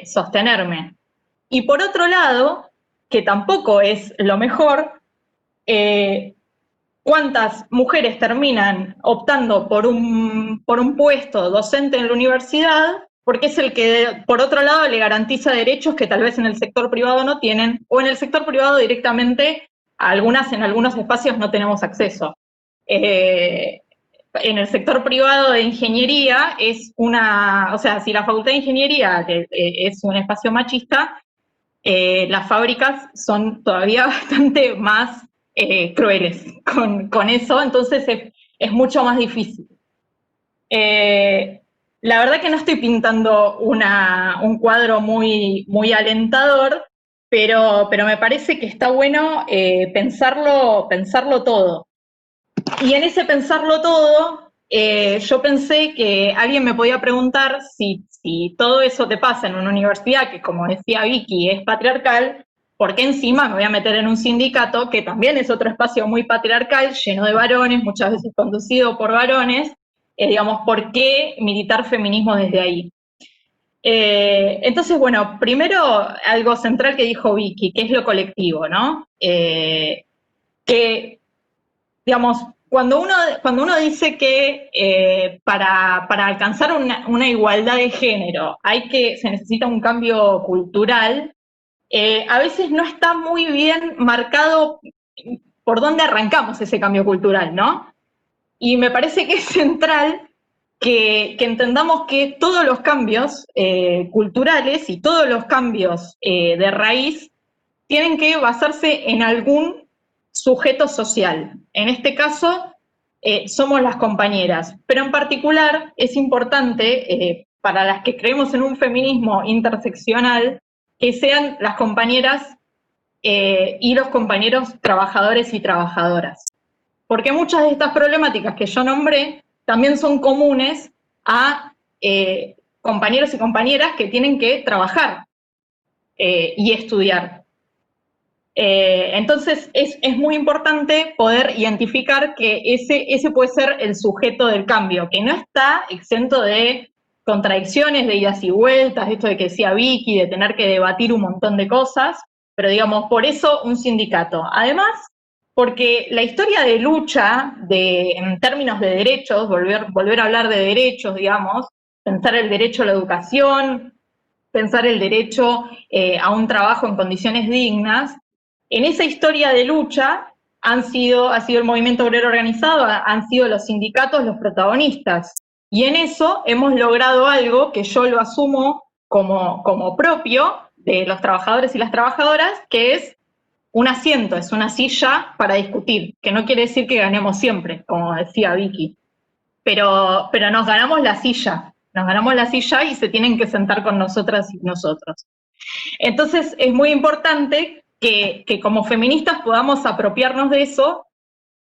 sostenerme? Y por otro lado, que tampoco es lo mejor, ¿cuántas mujeres terminan optando por un puesto docente en la universidad? Porque es el que, por otro lado, le garantiza derechos que tal vez en el sector privado no tienen, o en el sector privado directamente, en algunos espacios no tenemos acceso. En el sector privado de ingeniería o sea, si la Facultad de Ingeniería es un espacio machista, las fábricas son todavía bastante más crueles con eso, entonces es mucho más difícil. La verdad que no estoy pintando un cuadro muy alentador, pero me parece que está bueno pensarlo todo. Y en ese pensarlo todo, yo pensé que alguien me podía preguntar si todo eso te pasa en una universidad que, como decía Vicky, es patriarcal, ¿por qué encima me voy a meter en un sindicato que también es otro espacio muy patriarcal, lleno de varones, muchas veces conducido por varones? Digamos, ¿por qué militar feminismo desde ahí? Entonces, bueno, primero algo central que dijo Vicky, que es lo colectivo, ¿no? Que, digamos, cuando uno dice que para alcanzar una igualdad de género se necesita un cambio cultural, a veces no está muy bien marcado por dónde arrancamos ese cambio cultural, ¿no? Y me parece que es central que entendamos que todos los cambios culturales y todos los cambios de raíz tienen que basarse en algún sujeto social. En este caso, somos las compañeras. Pero en particular es importante, para las que creemos en un feminismo interseccional, que sean las compañeras y los compañeros trabajadores y trabajadoras. Porque muchas de estas problemáticas que yo nombré también son comunes a compañeros y compañeras que tienen que trabajar y estudiar. Entonces es muy importante poder identificar que ese puede ser el sujeto del cambio, que no está exento de contradicciones, de idas y vueltas, esto de que decía Vicky, de tener que debatir un montón de cosas, pero digamos, por eso un sindicato. Además, porque la historia de lucha en términos de derechos, volver a hablar de derechos, digamos, pensar el derecho a la educación, pensar el derecho a un trabajo en condiciones dignas, en esa historia de lucha ha sido el movimiento obrero organizado, han sido los sindicatos los protagonistas. Y en eso hemos logrado algo que yo lo asumo como propio de los trabajadores y las trabajadoras, que es un asiento, es una silla para discutir, que no quiere decir que ganemos siempre, como decía Vicky, pero nos ganamos la silla y se tienen que sentar con nosotras y nosotros. Entonces es muy importante que como feministas podamos apropiarnos de eso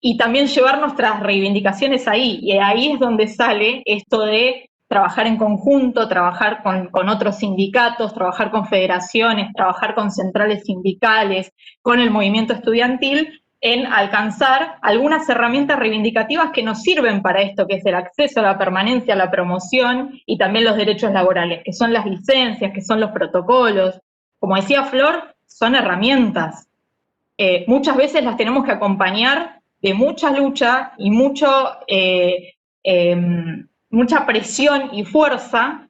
y también llevar nuestras reivindicaciones ahí, y ahí es donde sale esto de trabajar en conjunto, trabajar con otros sindicatos, trabajar con federaciones, trabajar con centrales sindicales, con el movimiento estudiantil, en alcanzar algunas herramientas reivindicativas que nos sirven para esto, que es el acceso a la permanencia, a la promoción y también los derechos laborales, que son las licencias, que son los protocolos. Como decía Flor, son herramientas. Muchas veces las tenemos que acompañar de mucha lucha y mucha presión y fuerza,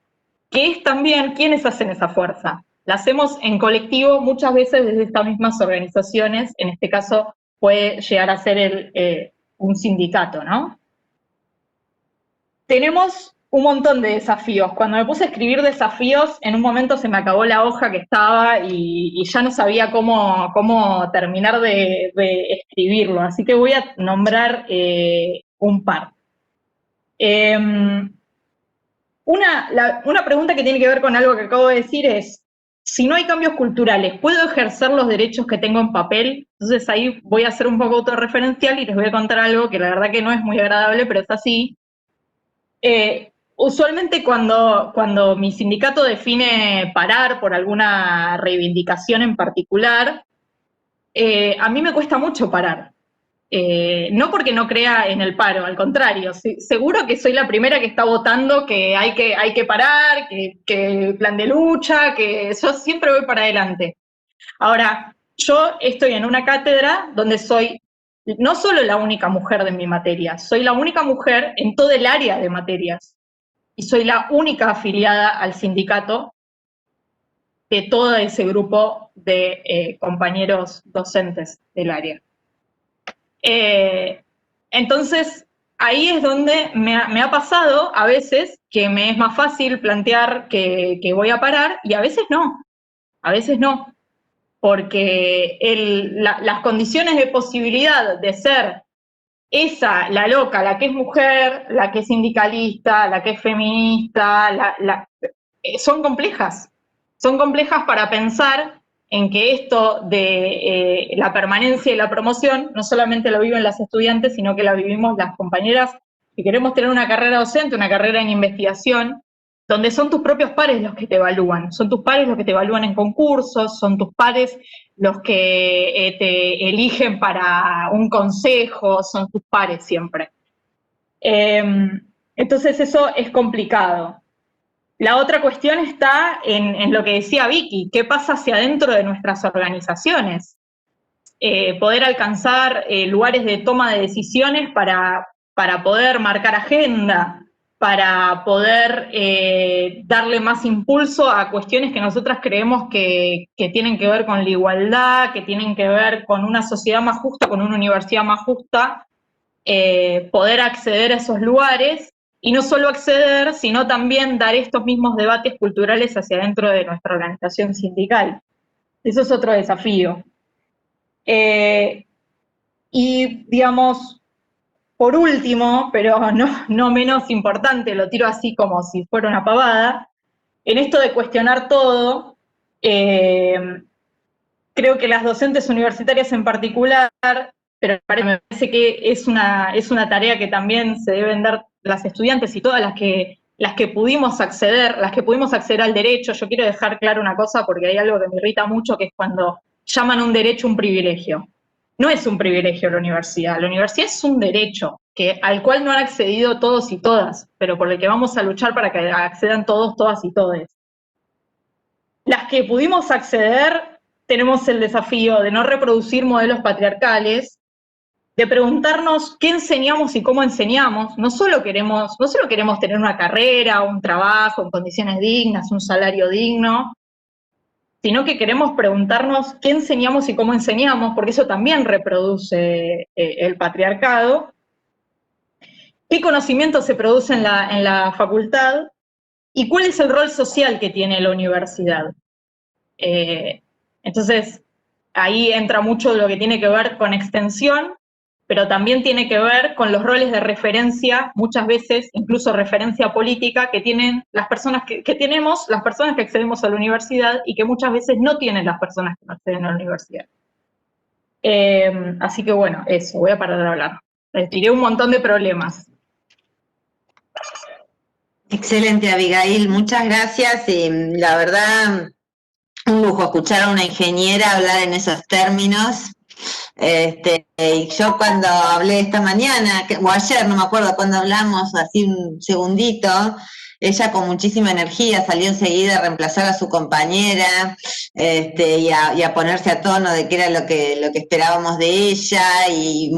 que es también quiénes hacen esa fuerza. La hacemos en colectivo, muchas veces desde estas mismas organizaciones, en este caso puede llegar a ser un sindicato, ¿no? Tenemos un montón de desafíos. Cuando me puse a escribir desafíos, en un momento se me acabó la hoja que estaba y ya no sabía cómo terminar de escribirlo, así que voy a nombrar un par. Una pregunta que tiene que ver con algo que acabo de decir es, si no hay cambios culturales, ¿puedo ejercer los derechos que tengo en papel? Entonces ahí voy a hacer un poco autorreferencial y les voy a contar algo que la verdad que no es muy agradable, pero es así. Usualmente cuando mi sindicato define parar por alguna reivindicación en particular, a mí me cuesta mucho parar. No porque no crea en el paro, al contrario, seguro que soy la primera que está votando que hay que parar, que el plan de lucha, que yo siempre voy para adelante. Ahora, yo estoy en una cátedra donde soy no solo la única mujer de mi materia, soy la única mujer en todo el área de materias y soy la única afiliada al sindicato de todo ese grupo de compañeros docentes del área. Entonces, ahí es donde me ha pasado a veces que me es más fácil plantear que voy a parar y a veces no, porque las condiciones de posibilidad de ser esa, la loca, la que es mujer, la que es sindicalista, la que es feminista, son complejas para pensar en que esto de la permanencia y la promoción no solamente lo viven las estudiantes, sino que la vivimos las compañeras que queremos tener una carrera docente, una carrera en investigación, donde son tus propios pares los que te evalúan, son tus pares los que te evalúan en concursos, son tus pares los que te eligen para un consejo, son tus pares siempre. Entonces eso es complicado. La otra cuestión está en lo que decía Vicky, ¿qué pasa hacia adentro de nuestras organizaciones? Poder alcanzar lugares de toma de decisiones para poder marcar agenda, para poder darle más impulso a cuestiones que nosotras creemos que tienen que ver con la igualdad, que tienen que ver con una sociedad más justa, con una universidad más justa, poder acceder a esos lugares. Y no solo acceder, sino también dar estos mismos debates culturales hacia dentro de nuestra organización sindical. Eso es otro desafío. Y, digamos, por último, pero no menos importante, lo tiro así como si fuera una pavada, en esto de cuestionar todo, creo que las docentes universitarias en particular, pero me parece que es una tarea que también se deben dar las estudiantes y todas las que pudimos acceder al derecho. Yo quiero dejar claro una cosa porque hay algo que me irrita mucho, que es cuando llaman un derecho un privilegio. No es un privilegio la universidad es un derecho al cual no han accedido todos y todas, pero por el que vamos a luchar para que accedan todos, todas y todes. Las que pudimos acceder tenemos el desafío de no reproducir modelos patriarcales, de preguntarnos qué enseñamos y cómo enseñamos. No solo queremos tener una carrera, un trabajo en condiciones dignas, un salario digno, sino que queremos preguntarnos qué enseñamos y cómo enseñamos, porque eso también reproduce el patriarcado. ¿Qué conocimiento se produce en la facultad? ¿Y cuál es el rol social que tiene la universidad? Entonces, ahí entra mucho lo que tiene que ver con extensión, pero también tiene que ver con los roles de referencia, muchas veces incluso referencia política, que tienen las personas que tenemos, las personas que accedemos a la universidad y que muchas veces no tienen las personas que no acceden a la universidad. Así que bueno, eso, voy a parar de hablar. Les tiré un montón de problemas. Excelente, Abigail, muchas gracias y la verdad, un lujo escuchar a una ingeniera hablar en esos términos. Y yo cuando hablé esta mañana, o ayer, no me acuerdo cuando hablamos, así un segundito, ella con muchísima energía salió enseguida a reemplazar a su compañera, y a ponerse a tono de qué era lo que esperábamos de ella, y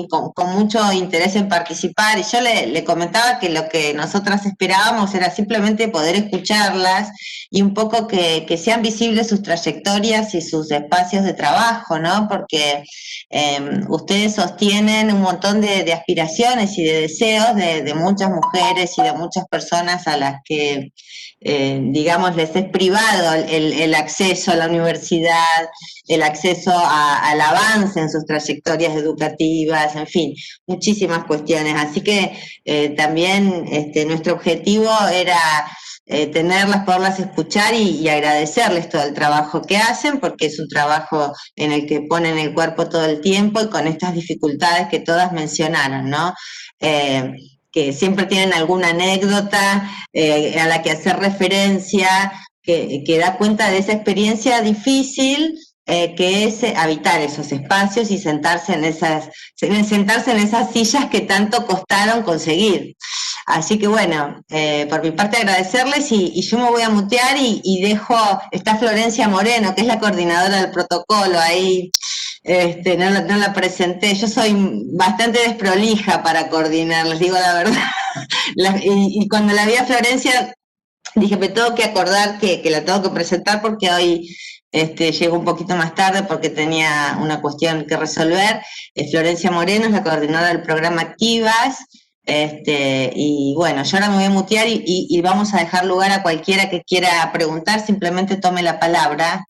con mucho interés en participar. Y yo le comentaba que lo que nosotras esperábamos era simplemente poder escucharlas y un poco que sean visibles sus trayectorias y sus espacios de trabajo, ¿no? Porque ustedes sostienen un montón de aspiraciones y de deseos de muchas mujeres y de muchas personas a las que, digamos, les es privado el acceso a la universidad, el acceso al avance en sus trayectorias educativas, en fin, muchísimas cuestiones. Así que también nuestro objetivo era tenerlas, poderlas escuchar y agradecerles todo el trabajo que hacen, porque es un trabajo en el que ponen el cuerpo todo el tiempo y con estas dificultades que todas mencionaron, ¿no? Que siempre tienen alguna anécdota a la que hacer referencia, que da cuenta de esa experiencia difícil, que es habitar esos espacios y sentarse en esas sillas que tanto costaron conseguir. Así que bueno, por mi parte agradecerles y yo me voy a mutear y está Florencia Moreno, que es la coordinadora del protocolo, ahí no la presenté. Yo soy bastante desprolija para coordinar, les digo la verdad. Y cuando la vi a Florencia, dije, me tengo que acordar que la tengo que presentar porque hoy llego un poquito más tarde porque tenía una cuestión que resolver. Florencia Moreno es la coordinadora del programa Activas. Y bueno, yo ahora me voy a mutear y vamos a dejar lugar a cualquiera que quiera preguntar, simplemente tome la palabra.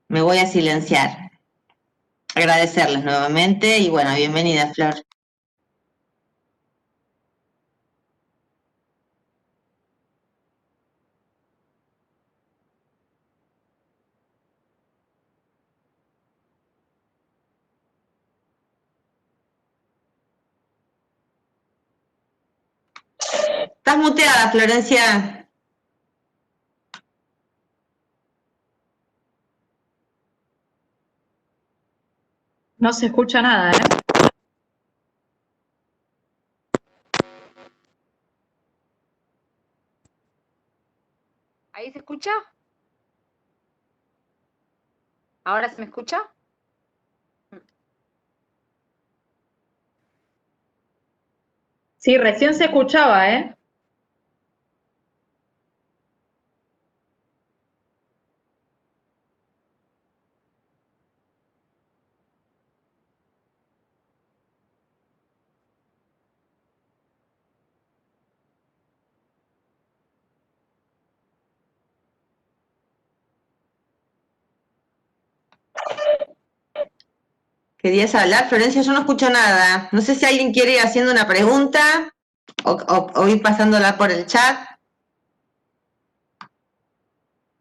Me voy a silenciar. Agradecerles nuevamente y bueno, bienvenida, Flor. Estás muteada, Florencia. No se escucha nada, ¿eh? ¿Ahí se escucha? ¿Ahora se me escucha? Sí, recién se escuchaba, ¿eh? ¿Querías hablar, Florencia? Yo no escucho nada. No sé si alguien quiere ir haciendo una pregunta o ir pasándola por el chat.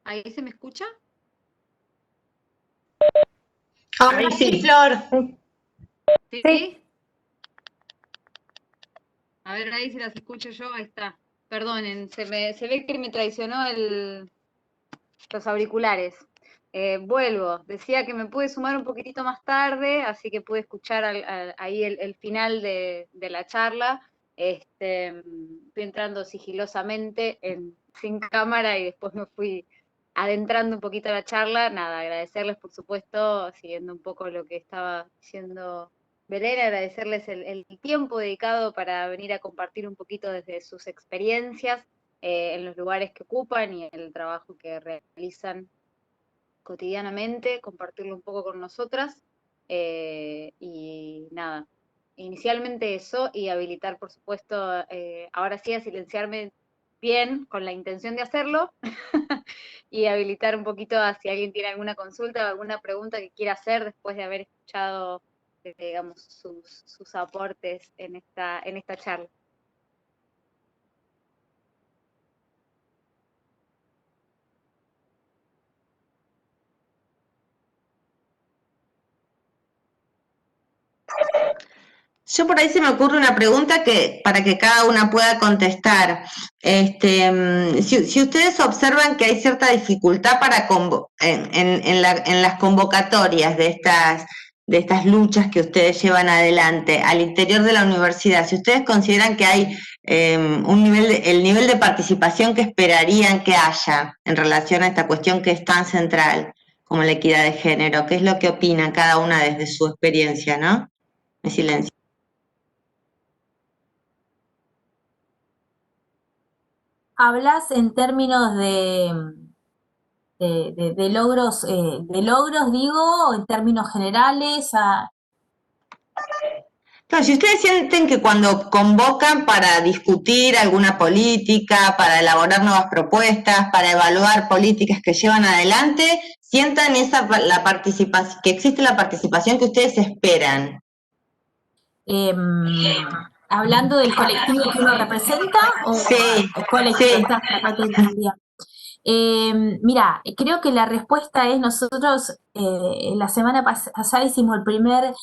¿Ahí se me escucha? Ahí sí, Flor. ¿Sí? A ver, ahí si las escucho yo, ahí está. Perdonen, se ve que me traicionó los auriculares. Vuelvo, decía que me pude sumar un poquitito más tarde, así que pude escuchar ahí el final de la charla. Fui entrando sigilosamente sin cámara y después me fui adentrando un poquito a la charla. Nada, agradecerles por supuesto, siguiendo un poco lo que estaba diciendo Belén, agradecerles el tiempo dedicado para venir a compartir un poquito desde sus experiencias en los lugares que ocupan y el trabajo que realizan cotidianamente, compartirlo un poco con nosotras. Y nada, inicialmente eso y habilitar, por supuesto, ahora sí a silenciarme bien con la intención de hacerlo y habilitar un poquito a si alguien tiene alguna consulta o alguna pregunta que quiera hacer después de haber escuchado, digamos, sus aportes en esta charla. Yo por ahí se me ocurre una pregunta para que cada una pueda contestar. Si ustedes observan que hay cierta dificultad en las convocatorias de de estas luchas que ustedes llevan adelante al interior de la universidad, si ustedes consideran que hay el nivel de participación que esperarían que haya en relación a esta cuestión que es tan central como la equidad de género, ¿qué es lo que opina cada una desde su experiencia, no? En silencio. Hablas en términos de logros, digo, o en términos generales. Claro, si ustedes sienten que cuando convocan para discutir alguna política, para elaborar nuevas propuestas, para evaluar políticas que llevan adelante, sientan la participación, que existe la participación que ustedes esperan. Hablando del colectivo que uno representa Sí, o colectivo, sí. acá te entendía. Mira, creo que la respuesta es nosotros la semana pasada hicimos el primer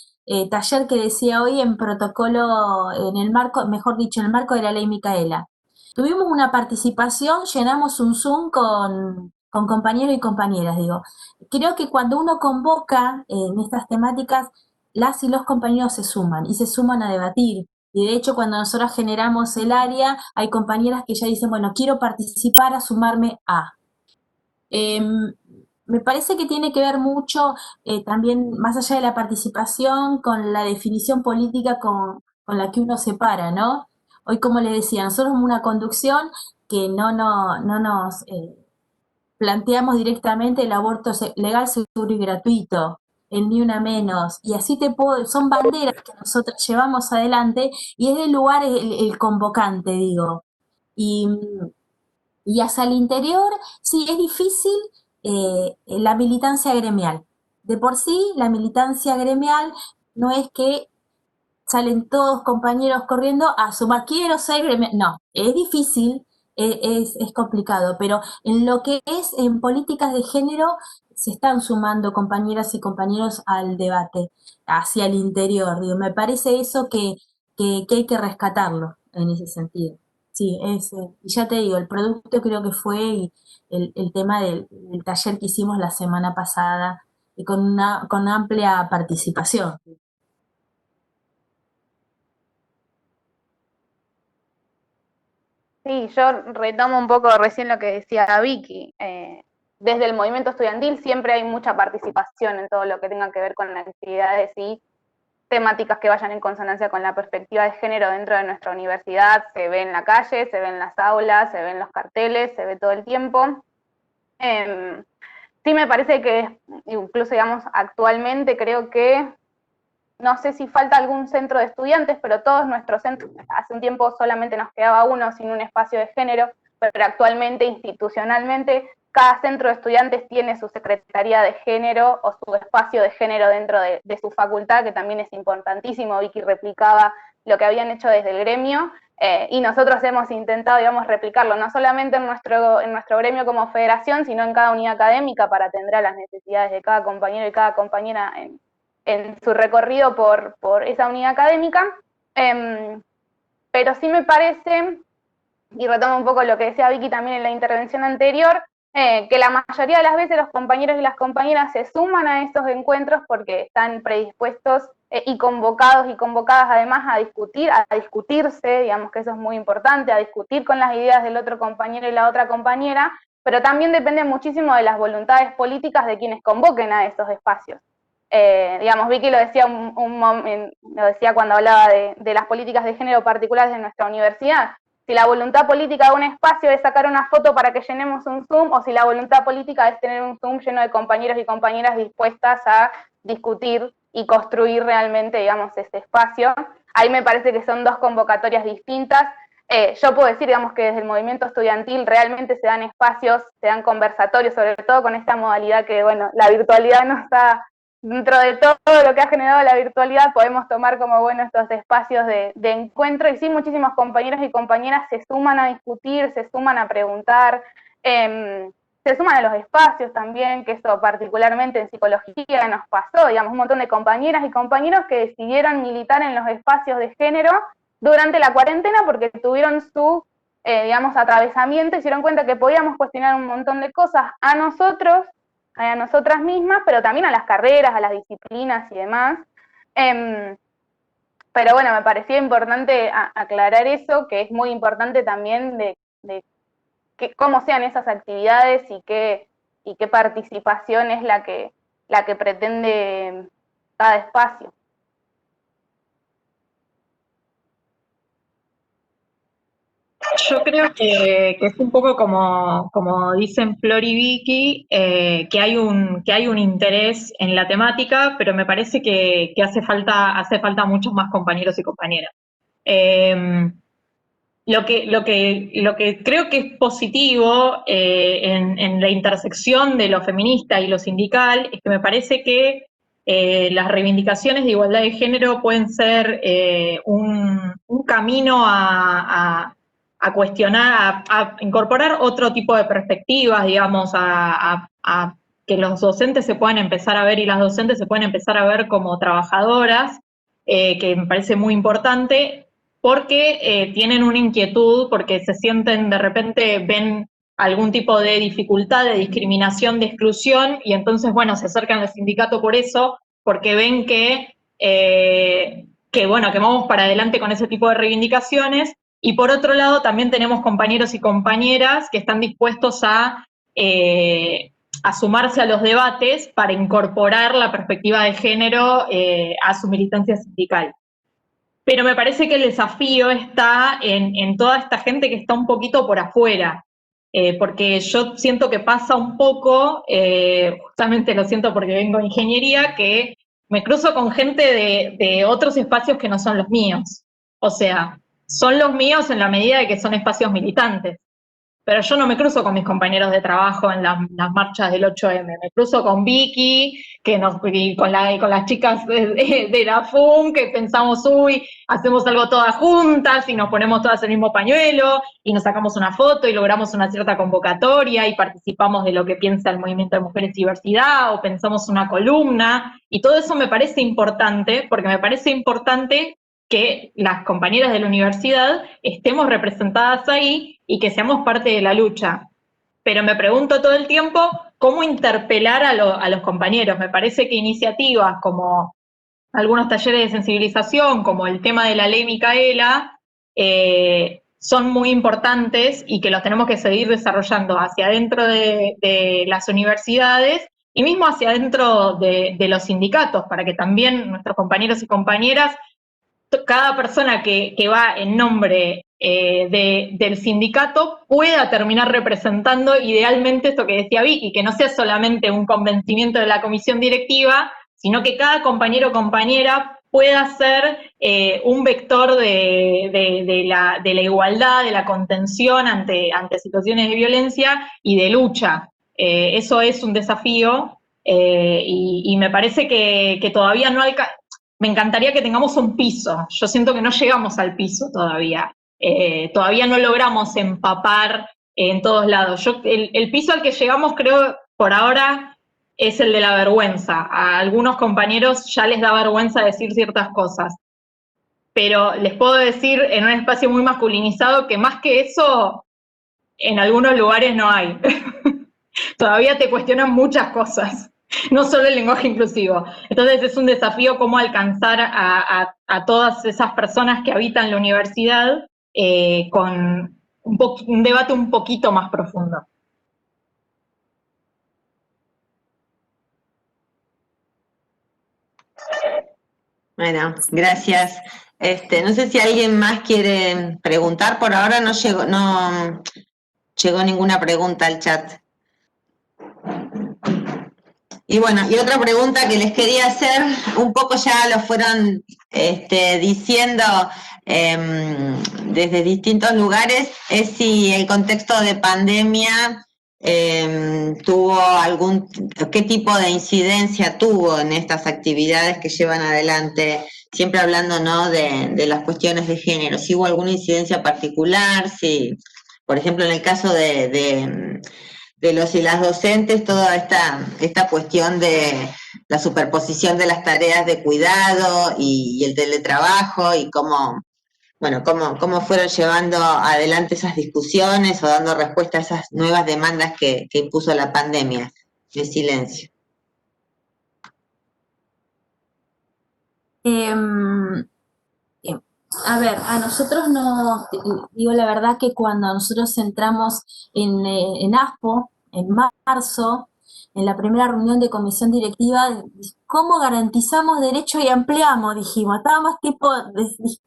taller que decía hoy en protocolo, en el marco, mejor dicho, en el marco de la ley Micaela. Tuvimos una participación, llenamos un Zoom con compañeros y compañeras, digo. Creo que cuando uno convoca en estas temáticas, las y los compañeros se suman y se suman a debatir. Y de hecho, cuando nosotros generamos el área, hay compañeras que ya dicen, bueno, quiero participar, a sumarme a. Me parece que tiene que ver mucho también, más allá de la participación, con la definición política con la que uno se para, ¿no? Hoy, como les decía, nosotros somos una conducción que no nos planteamos directamente el aborto legal, seguro y gratuito, el ni una menos, y así son banderas que nosotros llevamos adelante y es el lugar el convocante, digo. Y hacia el interior, sí, es difícil la militancia gremial. De por sí, la militancia gremial no es que salen todos compañeros corriendo a sumar, quiero ser gremial. No, es difícil, es complicado, pero en lo que es en políticas de género se están sumando compañeras y compañeros al debate hacia el interior. Digo, me parece eso que hay que rescatarlo en ese sentido. Sí, y ya te digo, el producto creo que fue el tema del taller que hicimos la semana pasada y con amplia participación. Sí, yo retomo un poco recién lo que decía Vicky. Desde el movimiento estudiantil siempre hay mucha participación en todo lo que tenga que ver con actividades y temáticas que vayan en consonancia con la perspectiva de género dentro de nuestra universidad. Se ve en la calle, se ve en las aulas, se ve en los carteles, se ve todo el tiempo. Sí me parece que incluso, digamos, actualmente creo que no sé si falta algún centro de estudiantes, pero todos nuestros centros, hace un tiempo solamente nos quedaba uno sin un espacio de género, pero actualmente institucionalmente cada centro de estudiantes tiene su secretaría de género o su espacio de género dentro de su facultad, que también es importantísimo. Vicky replicaba lo que habían hecho desde el gremio, y nosotros hemos intentado, digamos, replicarlo, no solamente en nuestro gremio como federación, sino en cada unidad académica para atender a las necesidades de cada compañero y cada compañera en su recorrido por esa unidad académica, pero sí me parece, y retomo un poco lo que decía Vicky también en la intervención anterior, que la mayoría de las veces los compañeros y las compañeras se suman a estos encuentros porque están predispuestos y convocados y convocadas además a discutirse, digamos que eso es muy importante, a discutir con las ideas del otro compañero y la otra compañera, pero también depende muchísimo de las voluntades políticas de quienes convoquen a esos espacios. Digamos, Vicky lo decía, lo decía cuando hablaba de las políticas de género particulares de nuestra universidad. Si la voluntad política de un espacio es sacar una foto para que llenemos un Zoom, o si la voluntad política es tener un Zoom lleno de compañeros y compañeras dispuestas a discutir y construir realmente, digamos, ese espacio. Ahí me parece que son dos convocatorias distintas. Yo puedo decir, digamos, que desde el movimiento estudiantil realmente se dan espacios, se dan conversatorios, sobre todo con esta modalidad que, bueno, la virtualidad no está dentro de todo lo que ha generado la virtualidad, podemos tomar como bueno estos espacios de encuentro, y sí, muchísimos compañeros y compañeras se suman a discutir, se suman a preguntar, se suman a los espacios también, que eso particularmente en psicología nos pasó, digamos, un montón de compañeras y compañeros que decidieron militar en los espacios de género durante la cuarentena porque tuvieron su, digamos, atravesamiento y se dieron cuenta que podíamos cuestionar un montón de cosas. A nosotros a nosotras mismas, pero también a las carreras, a las disciplinas y demás. Pero bueno, me parecía importante aclarar eso, que es muy importante también de cómo sean esas actividades y qué participación es la que pretende cada espacio. Yo creo que es un poco como dicen Flor y Vicky, que hay un interés en la temática, pero me parece que hace falta muchos más compañeros y compañeras. Lo que creo que es positivo en la intersección de lo feminista y lo sindical es que me parece que las reivindicaciones de igualdad de género pueden ser un camino a cuestionar, a incorporar otro tipo de perspectivas, digamos, a que los docentes se puedan empezar a ver y las docentes se pueden empezar a ver como trabajadoras, que me parece muy importante, porque tienen una inquietud, porque se sienten, de repente ven algún tipo de dificultad, de discriminación, de exclusión, y entonces, bueno, se acercan al sindicato por eso, porque ven que vamos para adelante con ese tipo de reivindicaciones. Y por otro lado, también tenemos compañeros y compañeras que están dispuestos a sumarse a los debates para incorporar la perspectiva de género a su militancia sindical. Pero me parece que el desafío está en toda esta gente que está un poquito por afuera, porque yo siento que pasa un poco, justamente lo siento porque vengo de ingeniería, que me cruzo con gente de otros espacios que no son los míos. O sea, son los míos en la medida de que son espacios militantes. Pero yo no me cruzo con mis compañeros de trabajo en las marchas del 8M, me cruzo con Vicky, y con las chicas de la FUM, que pensamos, hacemos algo todas juntas y nos ponemos todas el mismo pañuelo y nos sacamos una foto y logramos una cierta convocatoria y participamos de lo que piensa el Movimiento de Mujeres y Diversidad o pensamos una columna, y todo eso me parece importante, porque me parece importante que las compañeras de la universidad estemos representadas ahí y que seamos parte de la lucha. Pero me pregunto todo el tiempo cómo interpelar a los compañeros. Me parece que iniciativas como algunos talleres de sensibilización, como el tema de la ley Micaela, son muy importantes y que los tenemos que seguir desarrollando hacia adentro de las universidades y mismo hacia adentro de los sindicatos, para que también nuestros compañeros y compañeras, cada persona que va en nombre del sindicato pueda terminar representando idealmente esto que decía Vicky, que no sea solamente un convencimiento de la comisión directiva, sino que cada compañero o compañera pueda ser un vector de la igualdad, de la contención ante situaciones de violencia y de lucha. Eso es un desafío y me parece que todavía no alcanza. Me encantaría que tengamos un piso. Yo siento que no llegamos al piso todavía. Todavía no logramos empapar en todos lados. El piso al que llegamos, creo, por ahora, es el de la vergüenza. A algunos compañeros ya les da vergüenza decir ciertas cosas. Pero les puedo decir, en un espacio muy masculinizado, que más que eso, en algunos lugares no hay. Todavía te cuestionan muchas cosas. No solo el lenguaje inclusivo. Entonces es un desafío cómo alcanzar a todas esas personas que habitan la universidad con un debate un poquito más profundo. Bueno, gracias. No sé si alguien más quiere preguntar. Por ahora no llegó ninguna pregunta al chat. Y bueno, y otra pregunta que les quería hacer, un poco ya lo fueron diciendo desde distintos lugares, es si el contexto de pandemia tuvo qué tipo de incidencia tuvo en estas actividades que llevan adelante, siempre hablando, ¿no?, de las cuestiones de género, si hubo alguna incidencia particular, si, por ejemplo, en el caso de los y las docentes, toda esta cuestión de la superposición de las tareas de cuidado y el teletrabajo, y cómo fueron llevando adelante esas discusiones o dando respuesta a esas nuevas demandas que impuso la pandemia. de silencio. Em, a ver, a nosotros nos, digo la verdad que cuando nosotros entramos en ASPO, en marzo, en la primera reunión de comisión directiva, ¿cómo garantizamos derechos y ampliamos? Dijimos, estábamos tipo,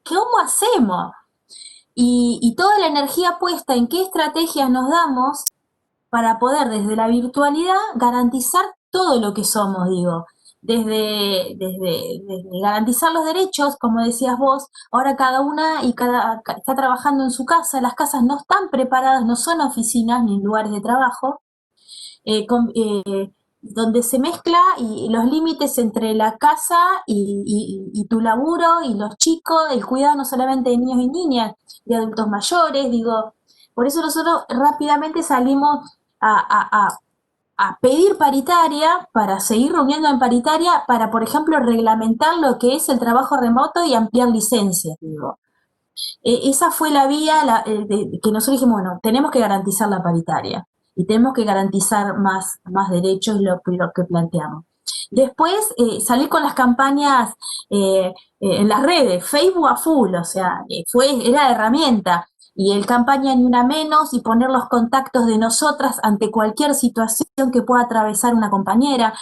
¿cómo hacemos? Y toda la energía puesta en qué estrategias nos damos para poder desde la virtualidad garantizar todo lo que somos, digo, desde garantizar los derechos, como decías vos, ahora cada una está trabajando en su casa, las casas no están preparadas, no son oficinas ni lugares de trabajo, donde se mezcla y los límites entre la casa y tu laburo y los chicos, el cuidado no solamente de niños y niñas, de adultos mayores, digo, por eso nosotros rápidamente salimos a pedir paritaria, para seguir reuniendo en paritaria, para, por ejemplo, reglamentar lo que es el trabajo remoto y ampliar licencias, digo. Esa fue la vía que nosotros dijimos, bueno, tenemos que garantizar la paritaria y tenemos que garantizar más derechos, lo que planteamos. Después, salir con las campañas en las redes, Facebook a full, o sea, era herramienta. Y el campaña Ni Una Menos y poner los contactos de nosotras ante cualquier situación que pueda atravesar una compañera.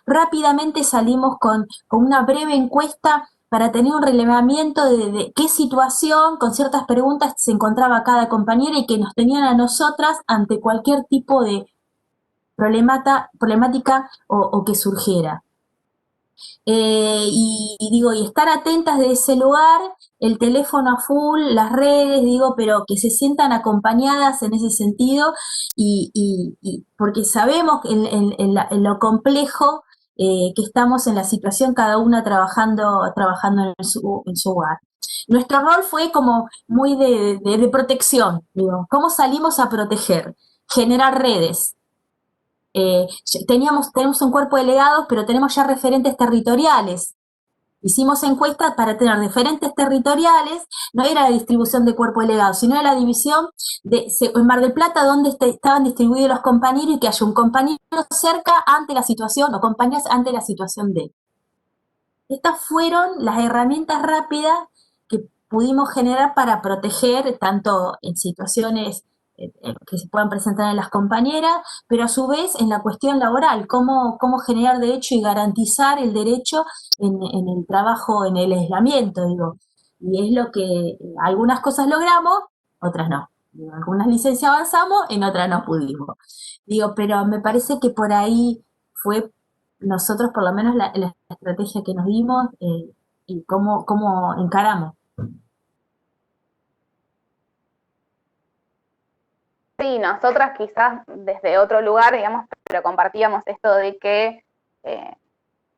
Rápidamente salimos con una breve encuesta para tener un relevamiento de qué situación, con ciertas preguntas, se encontraba cada compañera y que nos tenían a nosotras ante cualquier tipo de problemática o que surgiera. Y digo, y estar atentas de ese lugar, el teléfono a full, las redes, digo, pero que se sientan acompañadas en ese sentido, y porque sabemos en lo complejo que estamos en la situación, cada una trabajando en su hogar. Nuestro rol fue como muy de protección, digo, ¿cómo salimos a proteger? Generar redes. Tenemos un cuerpo de delegados, pero tenemos ya referentes territoriales. Hicimos encuestas para tener referentes territoriales, no era la distribución de cuerpo de delegados, sino la división en Mar del Plata, donde estaban distribuidos los compañeros y que haya un compañero cerca ante la situación, o compañeras ante la situación de. Estas fueron las herramientas rápidas que pudimos generar para proteger, tanto en situaciones que se puedan presentar en las compañeras, pero a su vez en la cuestión laboral, cómo generar derecho y garantizar el derecho en el trabajo, en el aislamiento, digo. Y es lo que algunas cosas logramos, otras no. Digo, algunas licencias avanzamos, en otras no pudimos. Digo, pero me parece que por ahí fue nosotros, por lo menos, la estrategia que nos dimos y cómo encaramos. Sí, nosotras quizás desde otro lugar, digamos, pero compartíamos esto de que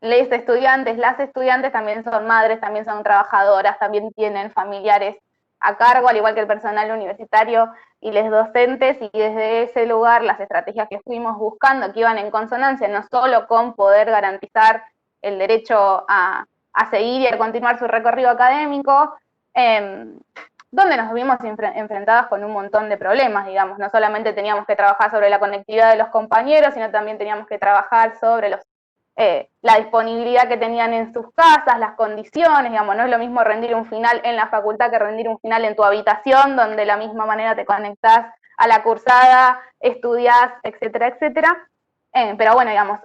las estudiantes también son madres, también son trabajadoras, también tienen familiares a cargo, al igual que el personal universitario y los docentes, y desde ese lugar las estrategias que fuimos buscando, que iban en consonancia no solo con poder garantizar el derecho a seguir y a continuar su recorrido académico, donde nos vimos enfrentadas con un montón de problemas, digamos, no solamente teníamos que trabajar sobre la conectividad de los compañeros, sino también teníamos que trabajar sobre la disponibilidad que tenían en sus casas, las condiciones, digamos, no es lo mismo rendir un final en la facultad que rendir un final en tu habitación, donde de la misma manera te conectás a la cursada, estudiás, etcétera, etcétera. Pero bueno, digamos,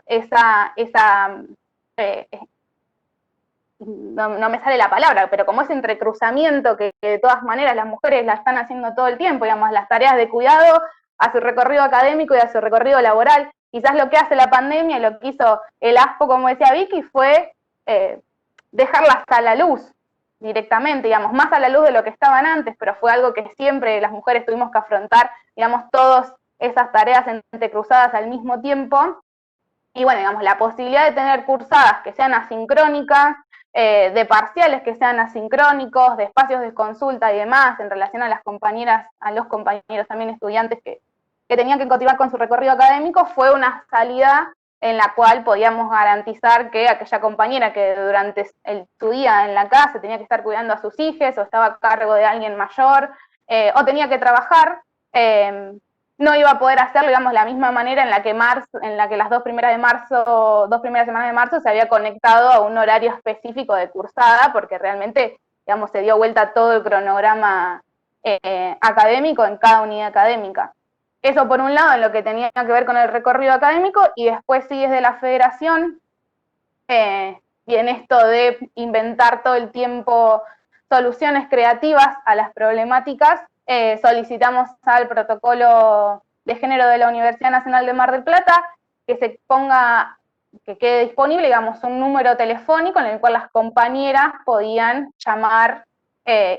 no me sale la palabra, pero como ese entrecruzamiento que de todas maneras las mujeres la están haciendo todo el tiempo, digamos, las tareas de cuidado a su recorrido académico y a su recorrido laboral. Quizás lo que hace la pandemia y lo que hizo el ASPO, como decía Vicky, fue dejarlas a la luz directamente, digamos, más a la luz de lo que estaban antes, pero fue algo que siempre las mujeres tuvimos que afrontar, digamos, todas esas tareas entrecruzadas al mismo tiempo. Y bueno, digamos, la posibilidad de tener cursadas que sean asincrónicas, de parciales que sean asincrónicos, de espacios de consulta y demás en relación a las compañeras, a los compañeros también estudiantes que tenían que continuar con su recorrido académico, fue una salida en la cual podíamos garantizar que aquella compañera que durante su día en la casa tenía que estar cuidando a sus hijos o estaba a cargo de alguien mayor o tenía que trabajar, no iba a poder hacerlo, digamos, la misma manera en la que las dos primeras semanas de marzo se había conectado a un horario específico de cursada, porque realmente, digamos, se dio vuelta todo el cronograma académico en cada unidad académica. Eso por un lado en lo que tenía que ver con el recorrido académico, y después sí desde la federación, y en esto de inventar todo el tiempo soluciones creativas a las problemáticas, solicitamos al protocolo de género de la Universidad Nacional de Mar del Plata que quede disponible, digamos, un número telefónico en el cual las compañeras podían llamar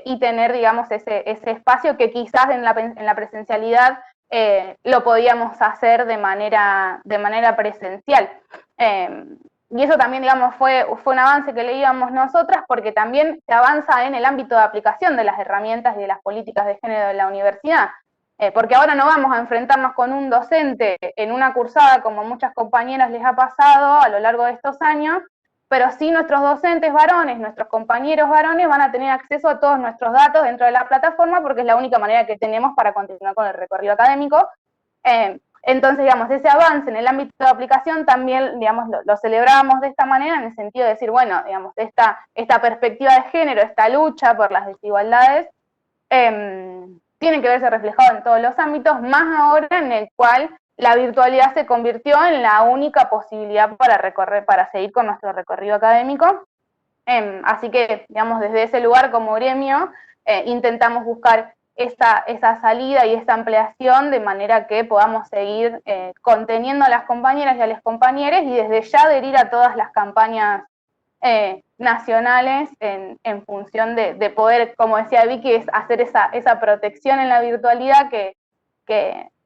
y tener, digamos, ese espacio que quizás en la presencialidad lo podíamos hacer de manera presencial. Y eso también, digamos, fue un avance que leíamos nosotras, porque también se avanza en el ámbito de aplicación de las herramientas y de las políticas de género de la universidad, porque ahora no vamos a enfrentarnos con un docente en una cursada como muchas compañeras les ha pasado a lo largo de estos años, pero sí nuestros docentes varones, nuestros compañeros varones van a tener acceso a todos nuestros datos dentro de la plataforma, porque es la única manera que tenemos para continuar con el recorrido académico. Entonces, digamos, ese avance en el ámbito de aplicación también, digamos, lo celebramos de esta manera, en el sentido de decir, bueno, digamos, esta perspectiva de género, esta lucha por las desigualdades, tiene que verse reflejado en todos los ámbitos, más ahora en el cual la virtualidad se convirtió en la única posibilidad para seguir con nuestro recorrido académico. Así que, digamos, desde ese lugar como gremio, intentamos buscar esa salida y esa ampliación de manera que podamos seguir conteniendo a las compañeras y a los compañeros, y desde ya adherir a todas las campañas nacionales en función de poder, como decía Vicky, es hacer esa protección en la virtualidad que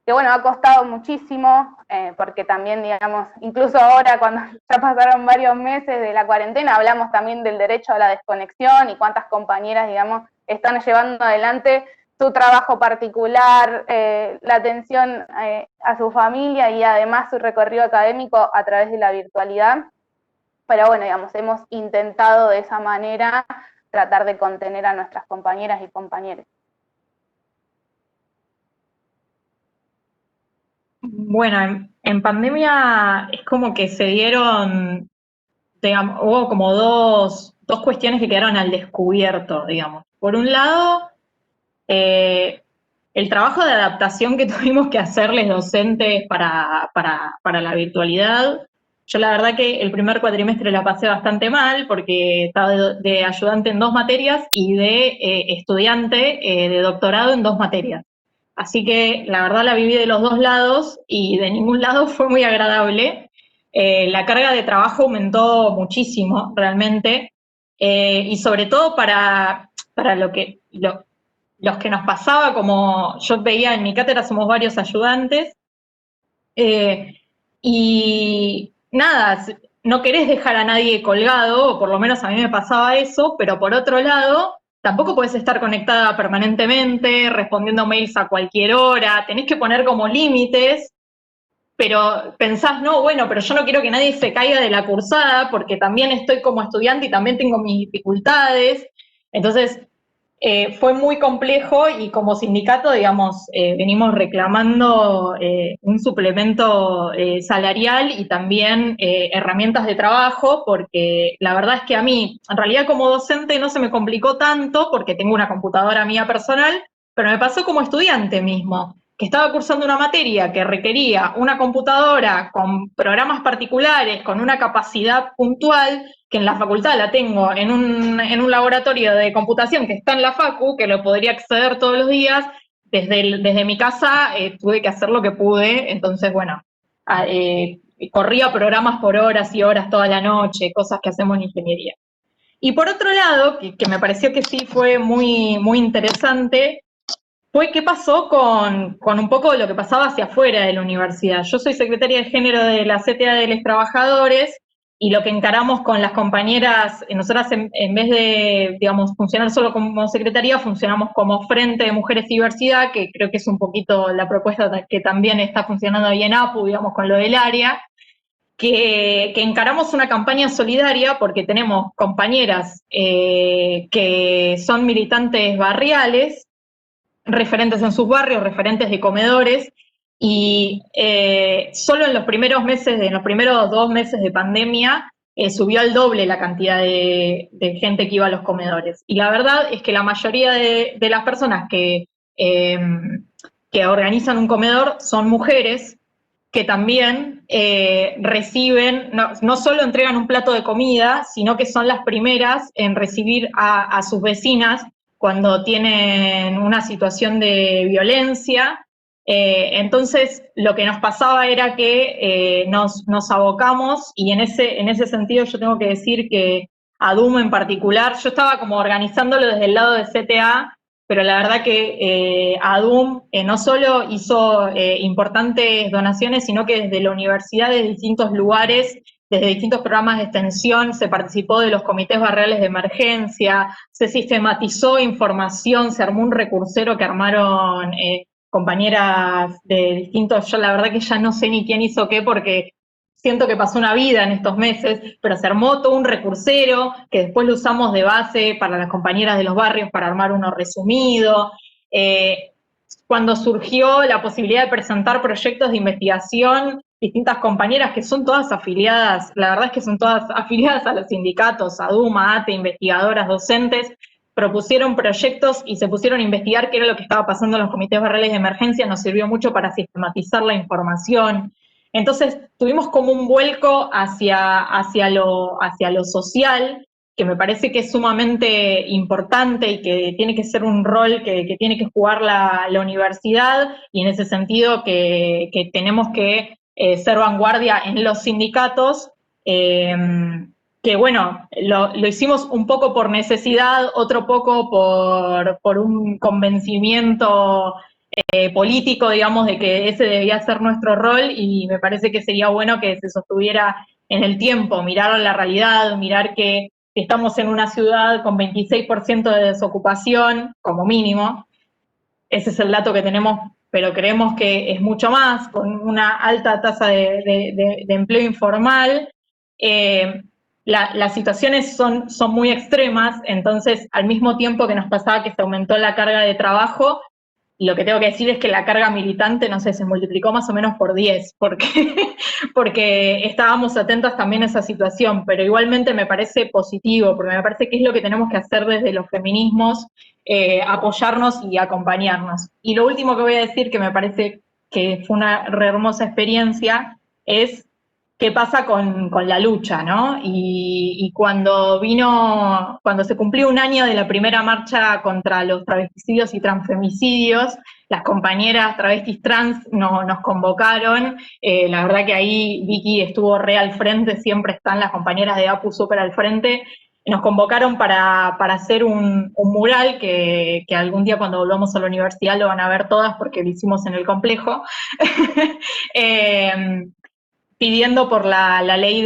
bueno, ha costado muchísimo, porque también, digamos, incluso ahora cuando ya pasaron varios meses de la cuarentena, hablamos también del derecho a la desconexión y cuántas compañeras, digamos, están llevando adelante su trabajo particular, la atención a su familia y además su recorrido académico a través de la virtualidad. Pero bueno, digamos, hemos intentado de esa manera tratar de contener a nuestras compañeras y compañeros. Bueno, en pandemia es como que se dieron, digamos, hubo como dos cuestiones que quedaron al descubierto, digamos. Por un lado, el trabajo de adaptación que tuvimos que hacerles docentes para la virtualidad. Yo la verdad que el primer cuatrimestre la pasé bastante mal porque estaba de ayudante en 2 materias y de estudiante de doctorado en 2 materias. Así que la verdad la viví de los 2 lados y de ningún lado fue muy agradable. La carga de trabajo aumentó muchísimo realmente, y sobre todo para los que nos pasaba, como yo veía en mi cátedra, somos varios ayudantes, y nada, no querés dejar a nadie colgado, o por lo menos a mí me pasaba eso, pero por otro lado, tampoco podés estar conectada permanentemente, respondiendo mails a cualquier hora, tenés que poner como límites, pero pensás, no, bueno, pero yo no quiero que nadie se caiga de la cursada, porque también estoy como estudiante y también tengo mis dificultades, entonces fue muy complejo y como sindicato, digamos, venimos reclamando un suplemento salarial y también herramientas de trabajo, porque la verdad es que a mí, en realidad como docente no se me complicó tanto porque tengo una computadora mía personal, pero me pasó como estudiante mismo, que estaba cursando una materia que requería una computadora con programas particulares, con una capacidad puntual, que en la facultad la tengo en un laboratorio de computación que está en la facu, que lo podría acceder todos los días, desde mi casa tuve que hacer lo que pude, entonces bueno, corría programas por horas y horas toda la noche, cosas que hacemos en ingeniería. Y por otro lado, que me pareció que sí fue muy, muy interesante, fue qué pasó con un poco de lo que pasaba hacia afuera de la universidad. Yo soy secretaria de género de la CTA de los Trabajadores y lo que encaramos con las compañeras, nosotras en vez de, digamos, funcionar solo como secretaría, funcionamos como Frente de Mujeres y Diversidad, que creo que es un poquito la propuesta que también está funcionando ahí en APU, digamos, con lo del área, que encaramos una campaña solidaria porque tenemos compañeras que son militantes barriales, referentes en sus barrios, referentes de comedores, y solo en los primeros meses, en los primeros 2 meses de pandemia, subió al doble la cantidad de gente que iba a los comedores. Y la verdad es que la mayoría de las personas que organizan un comedor son mujeres que también reciben, no solo entregan un plato de comida, sino que son las primeras en recibir a sus vecinas cuando tienen una situación de violencia. Entonces, lo que nos pasaba era que nos abocamos, y en ese sentido yo tengo que decir que ADUM en particular, yo estaba como organizándolo desde el lado de CTA, pero la verdad que ADUM no solo hizo importantes donaciones, sino que desde la universidad, de distintos lugares, desde distintos programas de extensión, se participó de los comités barriales de emergencia, se sistematizó información, se armó un recursero que armaron compañeras de distintos, yo la verdad que ya no sé ni quién hizo qué porque siento que pasó una vida en estos meses, pero se armó todo un recursero que después lo usamos de base para las compañeras de los barrios para armar uno resumido. Cuando surgió la posibilidad de presentar proyectos de investigación, distintas compañeras que son todas afiliadas, la verdad es que son todas afiliadas a los sindicatos, a DUMA, ATE, investigadoras, docentes, propusieron proyectos y se pusieron a investigar qué era lo que estaba pasando en los comités barriales de emergencia, nos sirvió mucho para sistematizar la información. Entonces tuvimos como un vuelco hacia lo social, que me parece que es sumamente importante y que tiene que ser un rol que tiene que jugar la universidad, y en ese sentido que tenemos que ser vanguardia en los sindicatos, que bueno, lo hicimos un poco por necesidad, otro poco por un convencimiento político, digamos, de que ese debía ser nuestro rol, y me parece que sería bueno que se sostuviera en el tiempo, mirar la realidad, mirar que estamos en una ciudad con 26% de desocupación, como mínimo. Ese es el dato que tenemos, pero creemos que es mucho más, con una alta tasa de empleo informal. Las situaciones son muy extremas, entonces al mismo tiempo que nos pasaba que se aumentó la carga de trabajo, lo que tengo que decir es que la carga militante, no sé, se multiplicó más o menos por 10, porque, porque estábamos atentas también a esa situación, pero igualmente me parece positivo, porque me parece que es lo que tenemos que hacer desde los feminismos, apoyarnos y acompañarnos. Y lo último que voy a decir, que me parece que fue una re hermosa experiencia, es qué pasa con la lucha, ¿no? Y cuando se cumplió un año de la primera marcha contra los travesticidios y transfemicidios, las compañeras travestis trans nos convocaron. La verdad que ahí Vicky estuvo re al frente, siempre están las compañeras de APU súper al frente. Nos convocaron para hacer un mural que algún día cuando volvamos a la universidad lo van a ver todas porque lo hicimos en el complejo. Pidiendo por una ley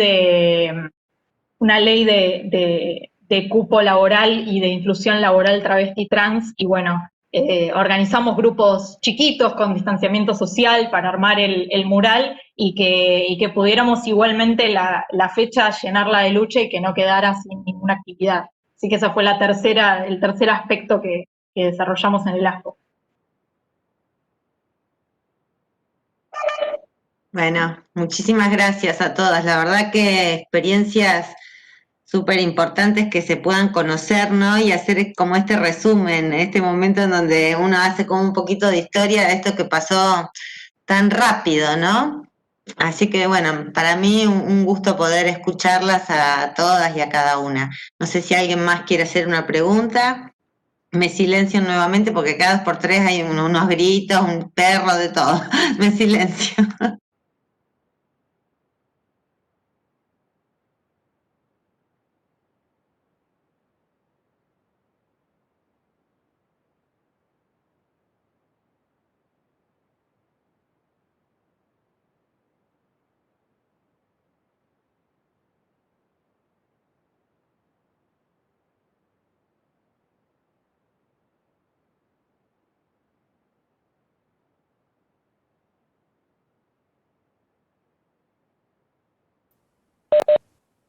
de cupo laboral y de inclusión laboral travesti trans, y bueno, organizamos grupos chiquitos con distanciamiento social para armar el mural y que pudiéramos igualmente la fecha llenarla de lucha y que no quedara sin ninguna actividad. Así que ese fue el tercer aspecto que desarrollamos en el ASPO. Bueno, muchísimas gracias a todas. La verdad que experiencias súper importantes que se puedan conocer, ¿no? Y hacer como este resumen, este momento en donde uno hace como un poquito de historia de esto que pasó tan rápido, ¿no? Así que bueno, para mí un gusto poder escucharlas a todas y a cada una. No sé si alguien más quiere hacer una pregunta. Me silencio nuevamente porque cada 2 por 3 hay unos gritos, un perro, de todo. Me silencio.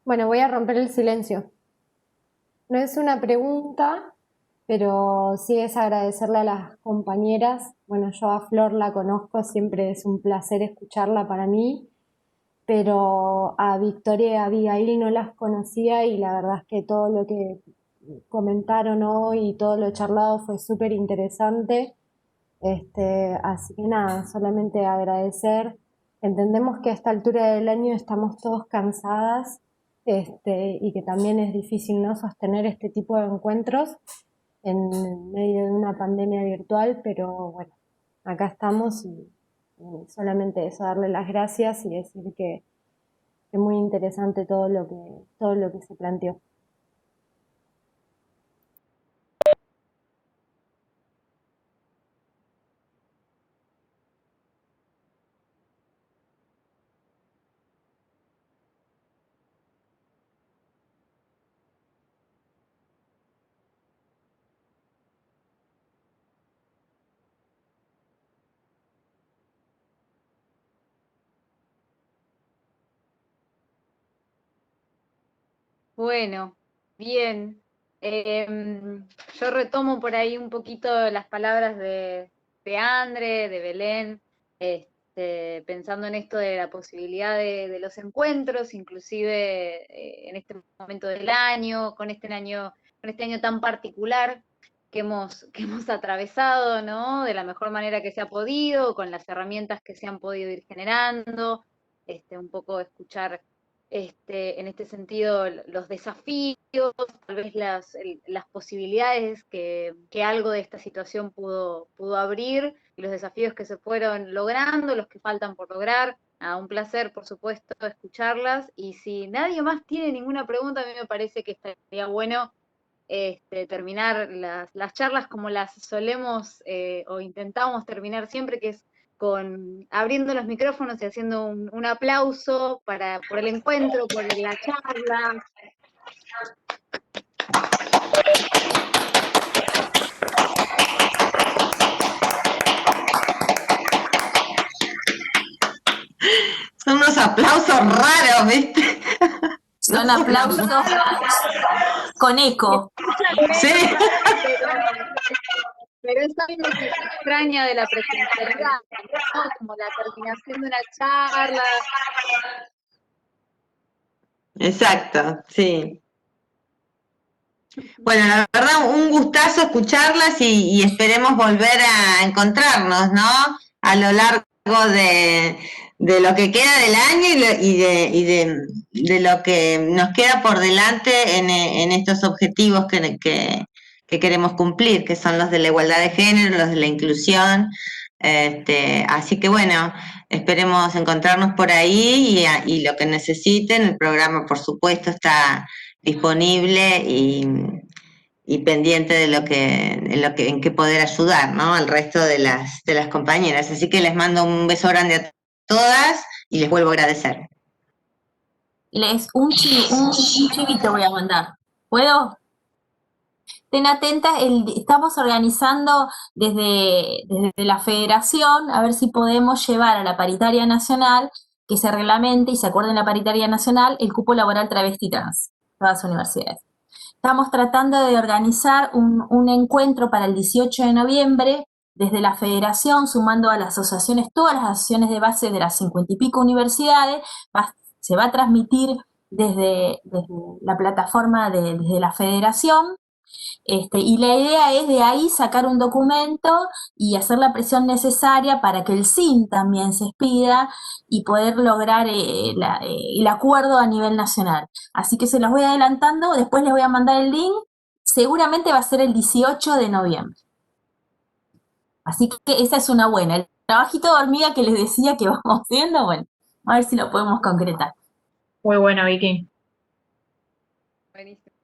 Bueno, voy a romper el silencio. No es una pregunta, pero sí es agradecerle a las compañeras. Bueno, yo a Flor la conozco, siempre es un placer escucharla para mí, pero a Victoria y a Abigail no las conocía y la verdad es que todo lo que comentaron hoy y todo lo charlado fue súper interesante. Así que nada, solamente agradecer. Entendemos que a esta altura del año estamos todos cansadas, y que también es difícil, ¿no?, sostener este tipo de encuentros en medio de una pandemia virtual, pero bueno, acá estamos y solamente eso, darle las gracias y decir que es muy interesante todo lo que se planteó. Bueno, bien. Yo retomo por ahí un poquito las palabras de Andre, de Belén, pensando en esto de la posibilidad de los encuentros, inclusive en este momento del año, con este año tan particular que hemos atravesado, ¿no? De la mejor manera que se ha podido, con las herramientas que se han podido ir generando, un poco escuchar en este sentido los desafíos, tal vez las posibilidades que algo de esta situación pudo abrir y los desafíos que se fueron logrando, los que faltan por lograr. Un placer, por supuesto, escucharlas. Y si nadie más tiene ninguna pregunta, a mí me parece que estaría bueno terminar las charlas como las solemos o intentamos terminar siempre, que es abriendo los micrófonos y haciendo un aplauso por el encuentro, por la charla. Son unos aplausos raros, ¿viste? Son aplausos con eco. Sí. Pero es algo que se extraña de la presencialidad, ¿no? Como la terminación de una charla. Exacto, sí. Bueno, la verdad, un gustazo escucharlas y esperemos volver a encontrarnos, ¿no? A lo largo de lo que queda del año de lo que nos queda por delante en estos objetivos que queremos cumplir, que son los de la igualdad de género, los de la inclusión. Así que bueno, esperemos encontrarnos por ahí y lo que necesiten. El programa, por supuesto, está disponible y pendiente de en qué poder ayudar, ¿no?, al resto de las compañeras. Así que les mando un beso grande a todas y les vuelvo a agradecer. Un chivito voy a mandar. ¿Puedo? Estén atentas, estamos organizando desde la federación a ver si podemos llevar a la paritaria nacional, que se reglamente y se acuerde en la paritaria nacional, el cupo laboral travesti trans, todas las universidades. Estamos tratando de organizar un encuentro para el 18 de noviembre desde la federación, sumando a las asociaciones, todas las asociaciones de base de las 50 y pico universidades. Se va a transmitir desde la plataforma desde la federación. Y la idea es de ahí sacar un documento y hacer la presión necesaria para que el SIN también se expida y poder lograr el acuerdo a nivel nacional. Así que se los voy adelantando, después les voy a mandar el link, seguramente va a ser el 18 de noviembre. Así que esa es una buena. El trabajito de hormiga que les decía que vamos haciendo, bueno, a ver si lo podemos concretar. Muy bueno, Vicky. Buenísimo.